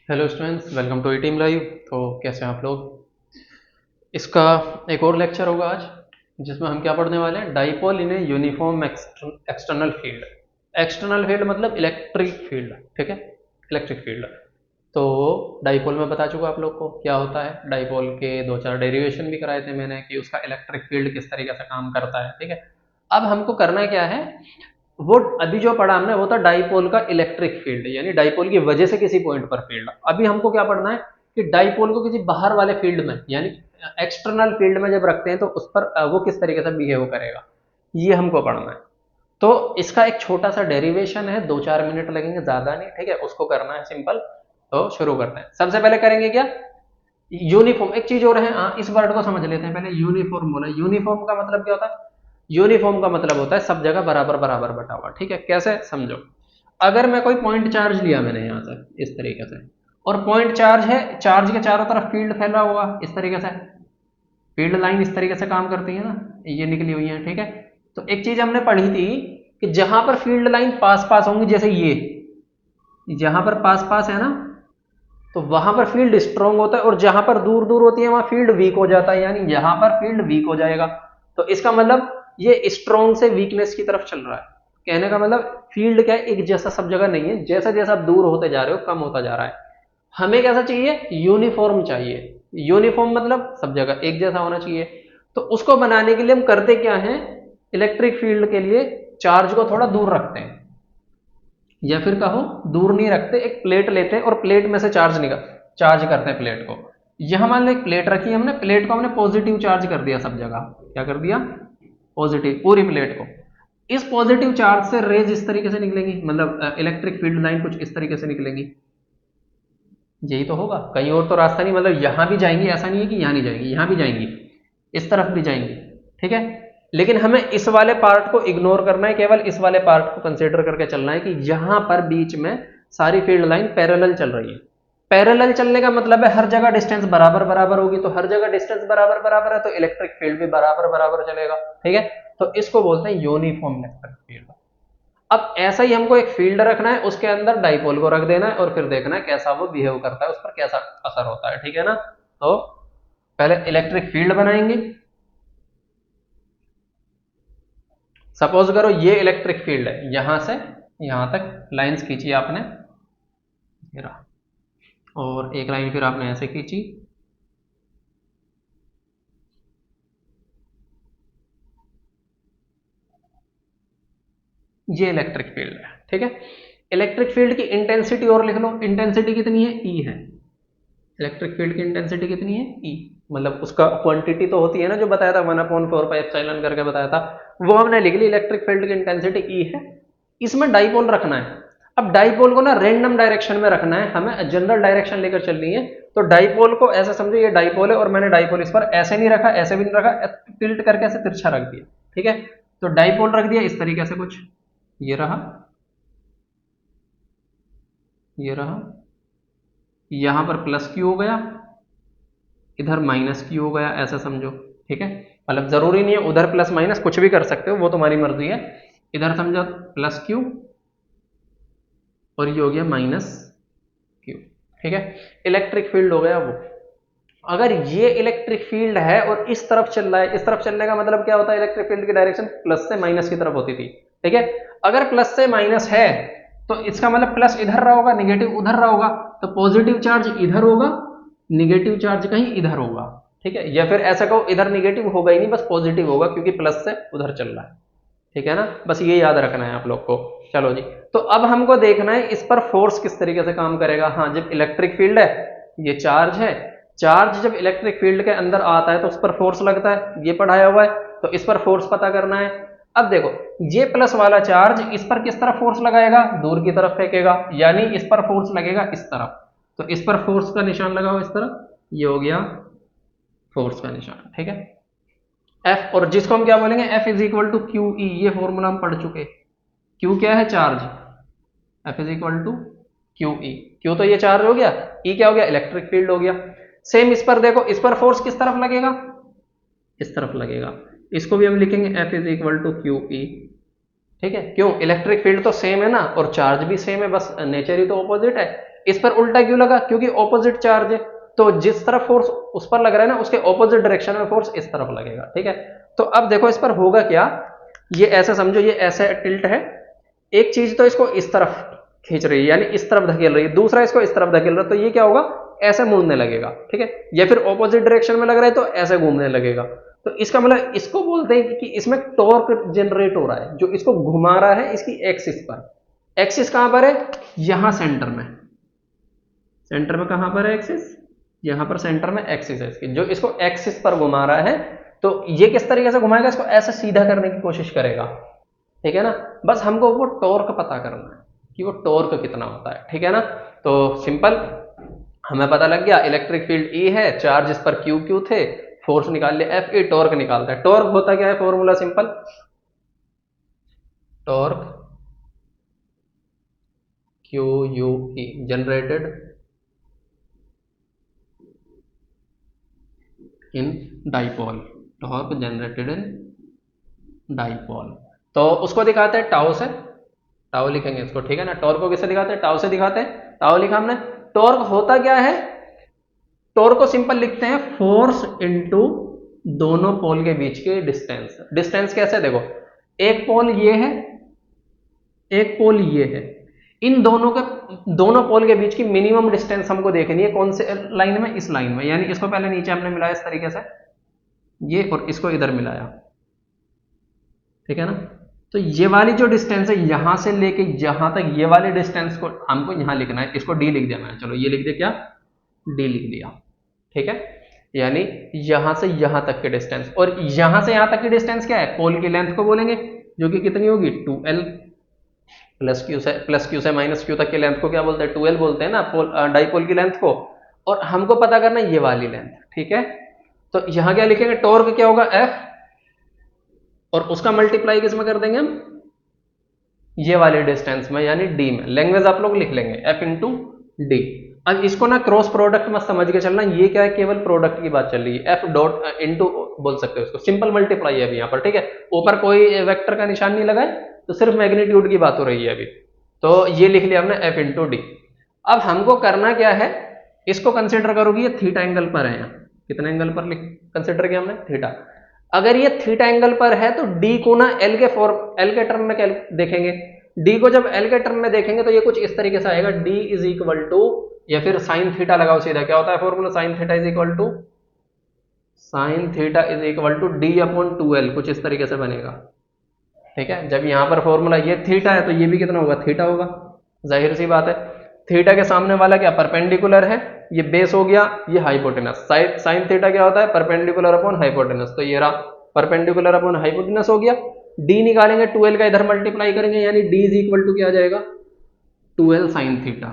Hello students, welcome to E team live. तो कैसे हैं आप लोग। इसका एक और लेक्चर होगा आज, जिसमें हम क्या पढ़ने वाले हैं, dipole in a uniform external field. External field मतलब इलेक्ट्रिक फील्ड, ठीक है, इलेक्ट्रिक फील्ड। तो डाइपोल में बता चुका आप लोग को क्या होता है। डाइपोल के दो चार डेरिवेशन भी कराए थे मैंने कि उसका इलेक्ट्रिक फील्ड किस तरीके से काम करता है, ठीक है। अब हमको करना क्या है, वो अभी जो पढ़ा हमने वो था डाइपोल का इलेक्ट्रिक फील्ड, यानी डाइपोल की वजह से किसी पॉइंट पर फील्ड। अभी हमको क्या पढ़ना है कि डाइपोल को किसी बाहर वाले फील्ड में, यानी एक्सटर्नल फील्ड में जब रखते हैं तो उस पर वो किस तरीके से बिहेव करेगा, ये हमको पढ़ना है। तो इसका एक छोटा सा डेरिवेशन है, 2-4 मिनट लगेंगे, ज्यादा नहीं, ठीक है। उसको करना है सिंपल। तो शुरू करते हैं। सबसे पहले करेंगे क्या, यूनिफॉर्म। एक चीज और है, इस वर्ड को समझ लेते हैं पहले। यूनिफॉर्म बोला, यूनिफॉर्म का मतलब क्या होता है। यूनिफॉर्म का मतलब होता है सब जगह बराबर बराबर बटा हुआ, ठीक है। कैसे समझो, अगर मैं कोई पॉइंट चार्ज लिया मैंने यहाँ से इस तरीके से, और पॉइंट चार्ज है, चार्ज के चारों तरफ फील्ड फैला हुआ इस तरीके से, फील्ड लाइन इस तरीके से काम करती है ना, ये निकली हुई है, ठीक है। तो एक चीज हमने पढ़ी थी कि जहां पर फील्ड लाइन पास पास होंगी, जैसे ये जहां पर पास पास है ना, तो वहां पर फील्ड स्ट्रांग होता है, और जहां पर दूर दूर होती है वहां फील्ड वीक हो जाता है, यानी यहां पर फील्ड वीक हो जाएगा। तो इसका मतलब ये स्ट्रांग से वीकनेस की तरफ चल रहा है। कहने का मतलब फील्ड क्या है, एक जैसा सब जगह नहीं है, जैसा जैसा आप दूर होते जा रहे हो कम होता जा रहा है। हमें कैसा चाहिए, यूनिफॉर्म चाहिए। यूनिफॉर्म मतलब सब जगह एक जैसा होना चाहिए। तो उसको बनाने के लिए हम करते क्या है, इलेक्ट्रिक फील्ड के लिए चार्ज को थोड़ा दूर रखते हैं, या फिर कहो दूर नहीं रखते, एक प्लेट लेते हैं और प्लेट में से चार्ज करते हैं प्लेट को। यहां मान लो एक प्लेट रखी है हमने, प्लेट को हमने पॉजिटिव चार्ज कर दिया सब जगह। क्या कर दिया, पॉजिटिव, पूरी प्लेट को। इस पॉजिटिव चार्ज से रेज इस तरीके से निकलेंगी, मतलब इलेक्ट्रिक फील्ड लाइन कुछ इस तरीके से निकलेंगी। यही तो होगा, कहीं और तो रास्ता नहीं, मतलब यहां भी जाएंगी, ऐसा नहीं है कि यहां नहीं जाएंगी, यहां भी जाएंगी, इस तरफ भी जाएंगी, ठीक है। लेकिन हमें इस वाले पार्ट को इग्नोर करना है, केवल इस वाले पार्ट को कंसीडर करके चलना है कि यहां पर बीच में सारी फील्ड लाइन पैरेलल चल रही है। पैरेलल चलने का मतलब है हर जगह डिस्टेंस बराबर बराबर होगी, तो हर जगह डिस्टेंस बराबर बराबर है तो इलेक्ट्रिक फील्ड भी बराबर बराबर चलेगा, ठीक है। तो इसको बोलते हैं यूनिफॉर्म इलेक्ट्रिक फील्ड। अब ऐसा ही हमको एक फील्ड रखना है, उसके अंदर डाइपोल को रख देना है, और फिर देखना है कैसा वो बिहेव करता है, उस पर कैसा असर होता है, ठीक है ना। तो पहले इलेक्ट्रिक फील्ड बनाएंगे। सपोज करो ये इलेक्ट्रिक फील्ड है, यहां से यहां तक लाइंस खींची आपने, ये रहा, और एक लाइन फिर आपने ऐसे खींची, ये इलेक्ट्रिक फील्ड है, ठीक है। इलेक्ट्रिक फील्ड की इंटेंसिटी और लिख लो, इंटेंसिटी कितनी है, ई है। इलेक्ट्रिक फील्ड की इंटेंसिटी कितनी है, ई। मतलब उसका क्वांटिटी तो होती है ना, जो बताया था 1/4πε करके बताया था, वो हमने लिख ली। इलेक्ट्रिक फील्ड की इंटेंसिटी ई है। इसमें डाइपोल रखना है। अब डाइपोल को ना रैंडम डायरेक्शन में रखना है, हमें जनरल डायरेक्शन लेकर चलनी है। तो डाइपोल को ऐसा समझो, ये डाइपोल है और मैंने डाइपोल इस पर ऐसे नहीं रखा, ऐसे भी नहीं रखा, टिल्ट करके ऐसे तिरछा रख दिया, ठीक है। तो डाइपोल रख दिया इस तरीके से कुछ, ये रहा, ये रहा, यहां पर प्लस क्यू हो गया, इधर माइनस क्यू हो गया, ऐसा समझो, ठीक है। मतलब जरूरी नहीं है उधर प्लस माइनस, कुछ भी कर सकते हो, वो तुम्हारी मर्जी है। इधर समझो प्लस क्यू, और ये हो गया माइनस क्यू, ठीक है। इलेक्ट्रिक फील्ड हो गया वो। अगर ये इलेक्ट्रिक फील्ड है और इस तरफ चल रहा है, इस तरफ चलने का मतलब क्या होता है, इलेक्ट्रिक फील्ड की डायरेक्शन प्लस से माइनस की तरफ होती थी, ठीक है। अगर प्लस से माइनस है तो इसका मतलब प्लस इधर रहा होगा, निगेटिव उधर रहा होगा, तो पॉजिटिव चार्ज इधर होगा, निगेटिव चार्ज कहीं इधर होगा, ठीक है। या फिर ऐसा कहो, इधर निगेटिव होगा ही नहीं, बस पॉजिटिव होगा, क्योंकि प्लस से उधर चल रहा है, ठीक है ना। बस ये याद रखना है आप लोग को। चलो जी, तो अब हमको देखना है इस पर फोर्स किस तरीके से काम करेगा। हाँ, जब इलेक्ट्रिक फील्ड है, ये चार्ज है, चार्ज जब इलेक्ट्रिक फील्ड के अंदर आता है तो उस पर फोर्स लगता है, ये पढ़ाया हुआ है, तो इस पर फोर्स पता करना है। अब देखो, ये प्लस वाला चार्ज इस पर किस तरफ फोर्स लगाएगा, दूर की तरफ फेंकेगा, यानी इस पर फोर्स लगेगा इस तरफ। तो इस पर फोर्स का निशान लगाओ इस तरफ, ये हो गया फोर्स का निशान, ठीक है। एफ, और जिसको हम क्या बोलेंगे, F is equal to Q E, ये फॉर्मूला हम पढ़ चुके। क्यू क्या है, charge, F is equal to Q E. Q तो ये चार्ज हो गया, ई क्या हो गया, इलेक्ट्रिक फील्ड हो गया। सेम इस पर देखो, इस पर फोर्स किस तरफ लगेगा, इस तरफ लगेगा। इसको भी हम लिखेंगे F is equal to Q E, ठीक है। क्यों, इलेक्ट्रिक फील्ड तो सेम है ना, और चार्ज भी सेम है, बस नेचर ही तो ऑपोजिट है। इस पर उल्टा क्यों लगा? क्योंकि ऑपोजिट चार्ज है, तो जिस तरफ फोर्स उस पर लग रहा है ना, उसके ऑपोजिट डायरेक्शन में फोर्स इस तरफ लगेगा। ठीक है, तो अब देखो इस पर होगा क्या, ये ऐसा समझो, ये ऐसे टिल्ट है, एक चीज तो इसको इस तरफ खींच रही है यानी इस तरफ धकेल रही है, दूसरा इसको इस तरफ धकेल रहा है, तो ये क्या होगा, ऐसे मुड़ने लगेगा। ठीक है, या फिर ऑपोजिट डायरेक्शन में लग रहा है तो ऐसे घूमने लगेगा। तो इसका मतलब इसको बोलते हैं कि इसमें टॉर्क जनरेट हो रहा है, जो इसको घुमा रहा है इसकी एक्सिस पर। एक्सिस कहां पर है? यहां सेंटर में। सेंटर में कहां पर है एक्सिस? यहां पर सेंटर में एक्सिस है इसकी, जो इसको एक्सिस पर घुमा रहा है। तो ये किस तरीके से घुमाएगा? इसको ऐसे सीधा करने की कोशिश करेगा। ठीक है ना, बस हमको वो टॉर्क पता करना है कि वो टॉर्क कितना होता है। ठीक है ना, तो सिंपल, हमें पता लग गया इलेक्ट्रिक फील्ड E है, चार्ज इस पर क्यू क्यू थे, फोर्स निकाल लिया F, E टॉर्क निकालता है। टॉर्क होता क्या है? Formula simple, torque Q U E generated in dipole, torque generated in dipole. तो उसको दिखाते हैं टाउ से, टाउ लिखेंगे इसको। ठीक है ना, टॉर्क को किससे दिखाते हैं? टाउ से दिखाते हैं। टाउ लिखा हमने। टॉर्क होता क्या है? टॉर्क को सिंपल लिखते हैं फोर्स इनटू दोनों पोल के बीच के डिस्टेंस। डिस्टेंस कैसे? देखो, एक पोल ये है, एक पोल ये है, इन दोनों के, दोनों पोल के बीच की मिनिमम डिस्टेंस हमको देखनी है। कौन से लाइन में? इस लाइन में, यानी इसको पहले नीचे हमने मिलाया इस तरीके से, ये, और इसको इधर मिलाया। ठीक है ना, तो ये वाली जो डिस्टेंस है यहां से लेके यहां तक, ये वाले डिस्टेंस को हमको यहां लिखना है, इसको डी लिख देना है। चलो ये लिख दे, क्या? डी लिख दिया। ठीक है, यानी यहां से यहां तक के डिस्टेंस, और यहां से यहां तक की डिस्टेंस क्या है? पोल की लेंथ को बोलेंगे, जो कि कितनी होगी? 2l प्लस क्यू से माइनस क्यू तक की लेंथ को क्या बोलते हैं? 2l बोलते हैं ना, पोल डाइपोल की लेंथ को। और हमको पता करना ये वाली लेंथ। ठीक है, तो यहां क्या लिखेंगे? टॉर्क क्या होगा? F, और उसका मल्टीप्लाई किस में कर देंगे हम? ये वाले डिस्टेंस में, यानी डी में। लैंग्वेज आप लोग लिख लेंगे F इंटू डी। अब इसको ना क्रॉस प्रोडक्ट में समझ के चलना, ये क्या है? केवल प्रोडक्ट की बात चल रही है। F डॉट इंटू बोल सकते हो इसको, सिंपल मल्टीप्लाई है अभी यहाँ पर। ठीक है, ऊपर कोई वेक्टर का निशान नहीं लगा है, तो सिर्फ मैग्नीट्यूड की बात हो रही है अभी। तो ये लिख लिया हमने F इंटू डी। अब हमको करना क्या है? इसको कंसिडर करोगे, ये थीटा एंगल पर है। कितने एंगल पर कंसिडर किया हमने? थीटा। अगर ये थीटा एंगल पर है तो डी को ना एल के टर्म में देखेंगे। डी को जब एल के टर्म में देखेंगे तो ये कुछ इस तरीके से आएगा, डी इज इक्वल टू, या फिर साइन थीटा लगाओ सीधा। क्या होता है formula? Sine theta is equal to, sine theta is equal to D upon 2l, कुछ इस तरीके से बनेगा। ठीक है, जब यहां पर फॉर्मूला ये थीटा है तो ये भी कितना होगा? थीटा होगा। जाहिर सी बात है, थीटा के सामने वाला क्या? परपेंडिकुलर है, ये बेस हो गया, ये हाइपोटेनस। साइन थीटा क्या होता है? Perpendicular upon hypotenuse. तो ये रहा परपेंडिकुलर अपॉन हाइपोटेनस हो गया। डी निकालेंगे, 2l का इधर मल्टीप्लाई करेंगे, यानी डी इज इक्वल टू क्या आ जाएगा? 2l sine theta,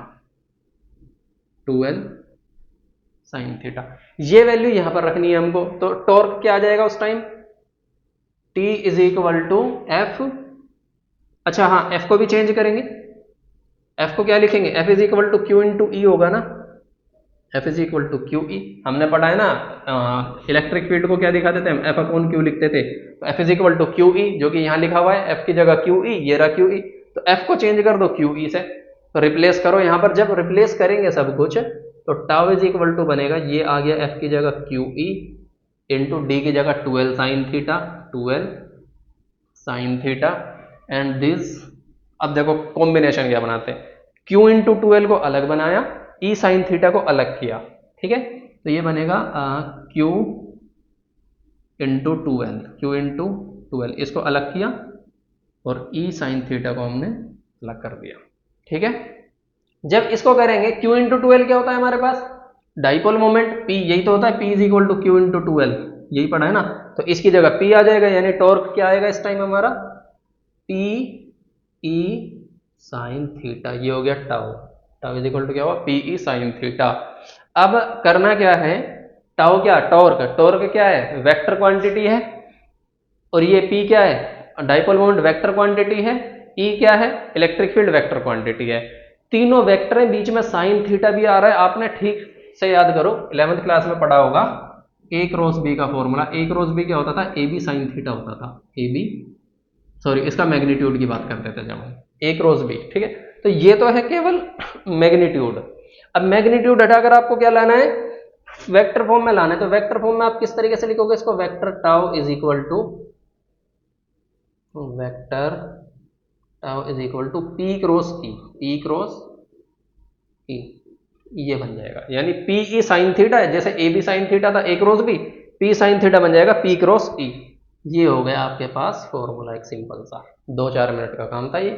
2l sine theta. ये वैल्यू यहां पर रखनी है हमको। तो टॉर्क क्या आ जाएगा उस time? T is equal to F। अच्छा हाँ, F को भी चेंज करेंगे। F को क्या लिखेंगे? F is equal to Q into E होगा ना, F is equal to Q E. हमने पढ़ा है ना इलेक्ट्रिक फील्ड को क्या दिखाते थे हम? F अपॉन क्यू लिखते थे। तो F is equal to Q E, जो कि यहाँ लिखा हुआ है, F की जगह क्यू ई, ये रहा क्यू ई। तो F को चेंज कर दो क्यू ई से, तो रिप्लेस करो यहाँ पर। जब रिप्लेस करेंगे सब कुछ, तो टाउ इज इक्वल टू बनेगा, ये आ गया F की जगह क्यू ई इंटू डी की जगह 2l sine theta, 2l sine theta, and this. अब देखो कॉम्बिनेशन क्या बनाते हैं, q इंटू 2l को अलग बनाया, e साइन थीटा को अलग किया। ठीक है, तो ये बनेगा q into 2l, q into 2l, इसको अलग किया, और e साइन थीटा को हमने अलग कर दिया। ठीक है, जब इसको करेंगे, q इंटू 2l क्या होता है हमारे पास? डाइपोल मोमेंट P, यही तो होता है, P is equal to Q into 2l, यही पढ़ा है ना। तो इसकी जगह P आ जाएगा, यानी टॉर्क क्या आएगा इस टाइम हमारा? P E साइन थीटा, ये हो गया tau. Tau is equal to क्या हुआ? P E sine theta. अब करना क्या है? टाउ क्या? टॉर्क। टॉर्क क्या है? वेक्टर क्वांटिटी है, और ये P क्या है? डाइपोल मोमेंट वेक्टर क्वांटिटी है। E क्या है? इलेक्ट्रिक फील्ड वेक्टर क्वांटिटी है। तीनों वेक्टर है, बीच में साइन थीटा भी आ रहा है। आपने ठीक से याद करो, 11th क्लास में पढ़ा होगा ए क्रॉस बी का फॉर्मूला। ए क्रॉस बी क्या होता था? ए बी साइन थीटा होता था। ए बी, सॉरी, इसका मैग्नीट्यूड की बात करते थे जब हम, ए क्रॉस बी। ठीक है, तो ये तो है केवल मैग्नीट्यूड। अब मैग्नीट्यूड हटाकर आपको क्या लाना है, वेक्टर फॉर्म में लाना है। तो वेक्टर फॉर्म में आप किस तरीके से लिखोगे इसको, vector tau is equal to P cross E, ये बन जाएगा। यानी पी ई साइन थीटा है, जैसे ए बी साइन थीटा था, A cross B, P sine theta बन जाएगा पी क्रॉस ई। ये हो गया आपके पास फॉर्मूला, एक सिंपल सा 2-4 मिनट का काम था, ये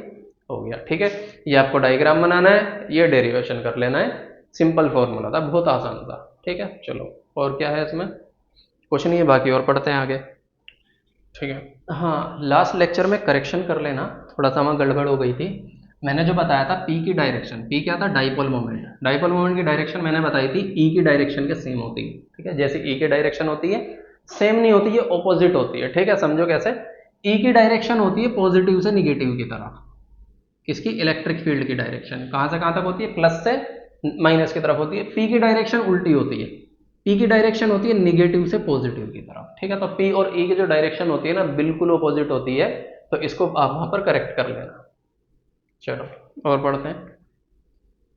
हो गया। ठीक है, ये आपको डायग्राम बनाना है, ये डेरिवेशन कर लेना है, सिंपल फॉर्मूला था, बहुत आसान था। ठीक है, चलो और क्या है इसमें, कुछ नहीं है, बाकी और पढ़ते हैं आगे। ठीक है, हाँ लास्ट लेक्चर में करेक्शन कर लेना, थोड़ा सा वहाँ गड़बड़ हो गई थी। मैंने जो बताया था पी की डायरेक्शन, पी क्या था, डाइपोल मोमेंट, डाइपोल मोमेंट की डायरेक्शन मैंने बताई थी ई की डायरेक्शन के सेम होती है। ठीक है, जैसे ई की डायरेक्शन होती है सेम नहीं होती, ये ऑपोजिट होती है। ठीक है, समझो कैसे, ई की डायरेक्शन होती है पॉजिटिव से निगेटिव की तरफ, किसकी, इलेक्ट्रिक फील्ड की डायरेक्शन कहाँ से कहाँ तक होती है, प्लस से माइनस की तरफ होती है। पी की डायरेक्शन उल्टी होती है, पी की डायरेक्शन होती है निगेटिव से पॉजिटिव की तरफ। ठीक है, तो पी और ई की जो डायरेक्शन होती है ना बिल्कुल अपोजिट होती है, तो इसको आप वहां पर करेक्ट कर लेना। चलो और पढ़ते हैं,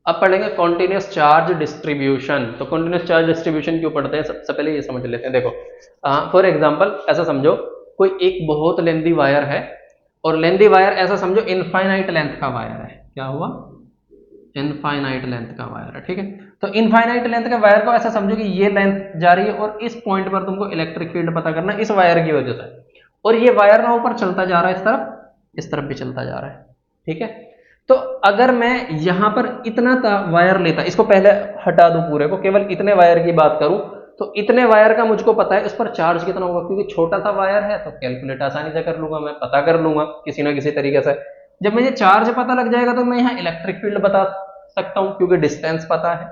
अब पढ़ेंगे कॉन्टिन्यूस चार्ज डिस्ट्रीब्यूशन। तो कॉन्टिन्यूस चार्ज डिस्ट्रीब्यूशन क्यों पढ़ते हैं, सबसे पहले ये समझ लेते हैं। देखो फॉर एग्जांपल ऐसा समझो, कोई एक बहुत लेंथी वायर है, और लेंथी वायर ऐसा समझो इनफाइनाइट लेंथ का वायर है, क्या हुआ, इनफाइनाइट लेंथ का वायर है। ठीक है, तो इनफाइनाइट लेंथ के वायर को ऐसा समझो कि ये लेंथ जा रही है, और इस पॉइंट पर तुमको इलेक्ट्रिक फील्ड पता करना है इस वायर की वजह से, और ये वायर ना ऊपर चलता जा रहा है, इस तरफ भी चलता जा रहा है। ठीक है, तो अगर मैं यहां पर इतना वायर लेता, इसको पहले हटा दूं पूरे को, केवल इतने वायर की बात करूं, तो इतने वायर का मुझको पता है इस पर चार्ज कितना होगा, क्योंकि छोटा सा वायर है तो कैलकुलेट आसानी से कर लूंगा, मैं पता कर लूंगा किसी ना किसी तरीके से। जब मुझे चार्ज पता लग जाएगा तो मैं यहाँ इलेक्ट्रिक फील्ड बता सकता हूं, क्योंकि डिस्टेंस पता है।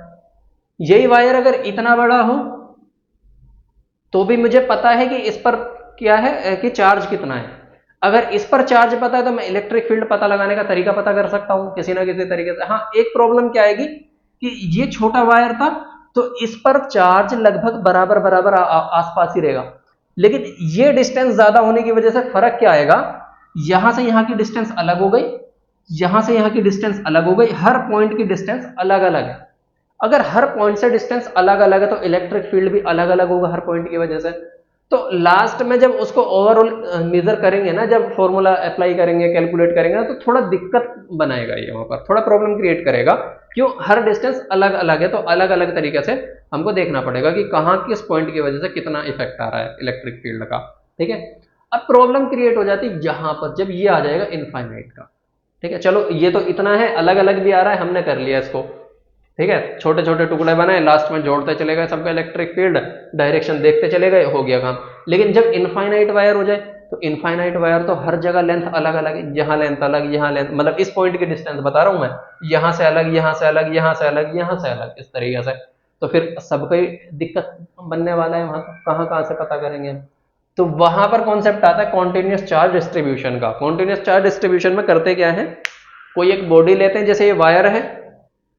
यही वायर अगर इतना बड़ा हो तो भी मुझे पता है कि इस पर क्या है, कि चार्ज कितना है। अगर इस पर चार्ज पता है तो मैं इलेक्ट्रिक फील्ड पता लगाने का तरीका पता कर सकता हूं किसी ना किसी तरीके से। हाँ, एक प्रॉब्लम क्या आएगी कि ये छोटा वायर था तो इस पर चार्ज लगभग बराबर बराबर आसपास ही रहेगा, लेकिन ये डिस्टेंस ज्यादा होने की वजह से फर्क क्या आएगा, यहां से यहां की डिस्टेंस अलग हो गई, यहां से यहां की डिस्टेंस अलग हो गई, हर पॉइंट की डिस्टेंस अलग अलग है। अगर हर पॉइंट से डिस्टेंस अलग अलग है तो इलेक्ट्रिक फील्ड भी अलग अलग होगा हर पॉइंट की वजह से। तो लास्ट में जब उसको ओवरऑल मेजर करेंगे ना, जब फॉर्मूला अप्लाई करेंगे, कैलकुलेट करेंगे ना, तो थोड़ा दिक्कत बनाएगा, ये वहां पर थोड़ा प्रॉब्लम क्रिएट करेगा। क्यों, हर डिस्टेंस अलग अलग है, तो अलग अलग तरीके से हमको देखना पड़ेगा कि कहाँ किस पॉइंट की वजह से कितना इफेक्ट आ रहा है इलेक्ट्रिक फील्ड का। ठीक है, अब प्रॉब्लम क्रिएट हो जाती है यहां पर जब ये आ जाएगा इनफाइनाइट का। ठीक है, चलो ये तो इतना है, अलग अलग भी आ रहा है, हमने कर लिया इसको। ठीक है, छोटे छोटे टुकड़े बनाए, लास्ट में जोड़ते चले गए सबका इलेक्ट्रिक फील्ड, डायरेक्शन देखते चले गए, हो गया काम। लेकिन जब इनफाइनाइट वायर हो जाए तो इनफाइनाइट वायर तो हर जगह लेंथ अलग अलग है, यहाँ लेंथ अलग, यहाँ लेंथ, मतलब इस पॉइंट की डिस्टेंस बता रहा हूं मैं, यहां से अलग, यहां से अलग, यहां से अलग, यहां से अलग, इस तरीके से। तो फिर सबको ही दिक्कत बनने वाला है, वहां कहाँ कहाँ से पता करेंगे। तो वहां पर कॉन्सेप्ट आता है कॉन्टिन्यूस चार्ज डिस्ट्रीब्यूशन का। कॉन्टिन्यूस चार्ज डिस्ट्रीब्यूशन में करते क्या है, कोई एक बॉडी लेते हैं, जैसे ये वायर है,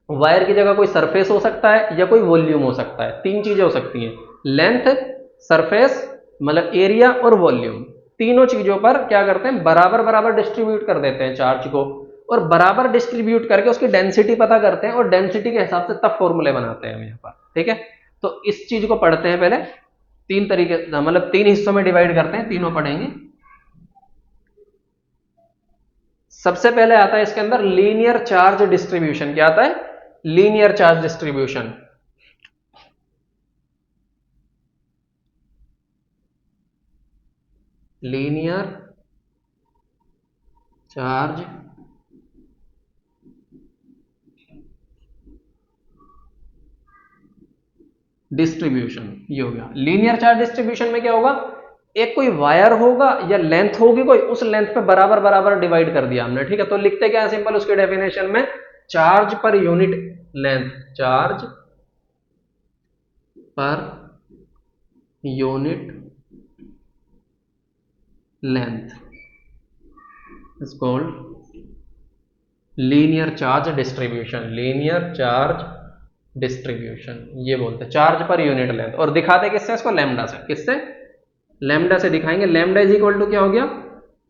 वायर की जगह कोई सरफेस हो सकता है या कोई वॉल्यूम हो सकता है, तीन चीजें हो सकती हैं, लेंथ, सरफेस मतलब एरिया और वॉल्यूम। तीनों चीजों पर क्या करते हैं, बराबर बराबर डिस्ट्रीब्यूट कर देते हैं चार्ज को, और बराबर डिस्ट्रीब्यूट करके उसकी डेंसिटी पता करते हैं, और डेंसिटी के हिसाब से तब फॉर्मूले बनाते हैं हम यहाँ पर। ठीक है, तो इस चीज को पढ़ते हैं पहले, तीन तरीके मतलब तीन हिस्सों में डिवाइड करते हैं, तीनों पढ़ेंगे। सबसे पहले आता है इसके अंदर लीनियर चार्ज डिस्ट्रीब्यूशन। क्या आता है, linear charge distribution. Linear charge distribution, ये हो गया लीनियर चार्ज डिस्ट्रीब्यूशन में। क्या होगा, एक कोई वायर होगा या लेंथ होगी कोई, उस लेंथ पे बराबर बराबर डिवाइड कर दिया हमने। ठीक है, तो लिखते क्या है सिंपल उसके डेफिनेशन में, charge per unit length, charge per unit length is called linear charge distribution. Linear charge distribution ये बोलते हैं, चार्ज पर यूनिट लेंथ। और दिखाते किससे, इसको लैम्डा से, किससे, लैम्डा से दिखाएंगे। लैम्डा इज इक्वल टू क्या हो गया,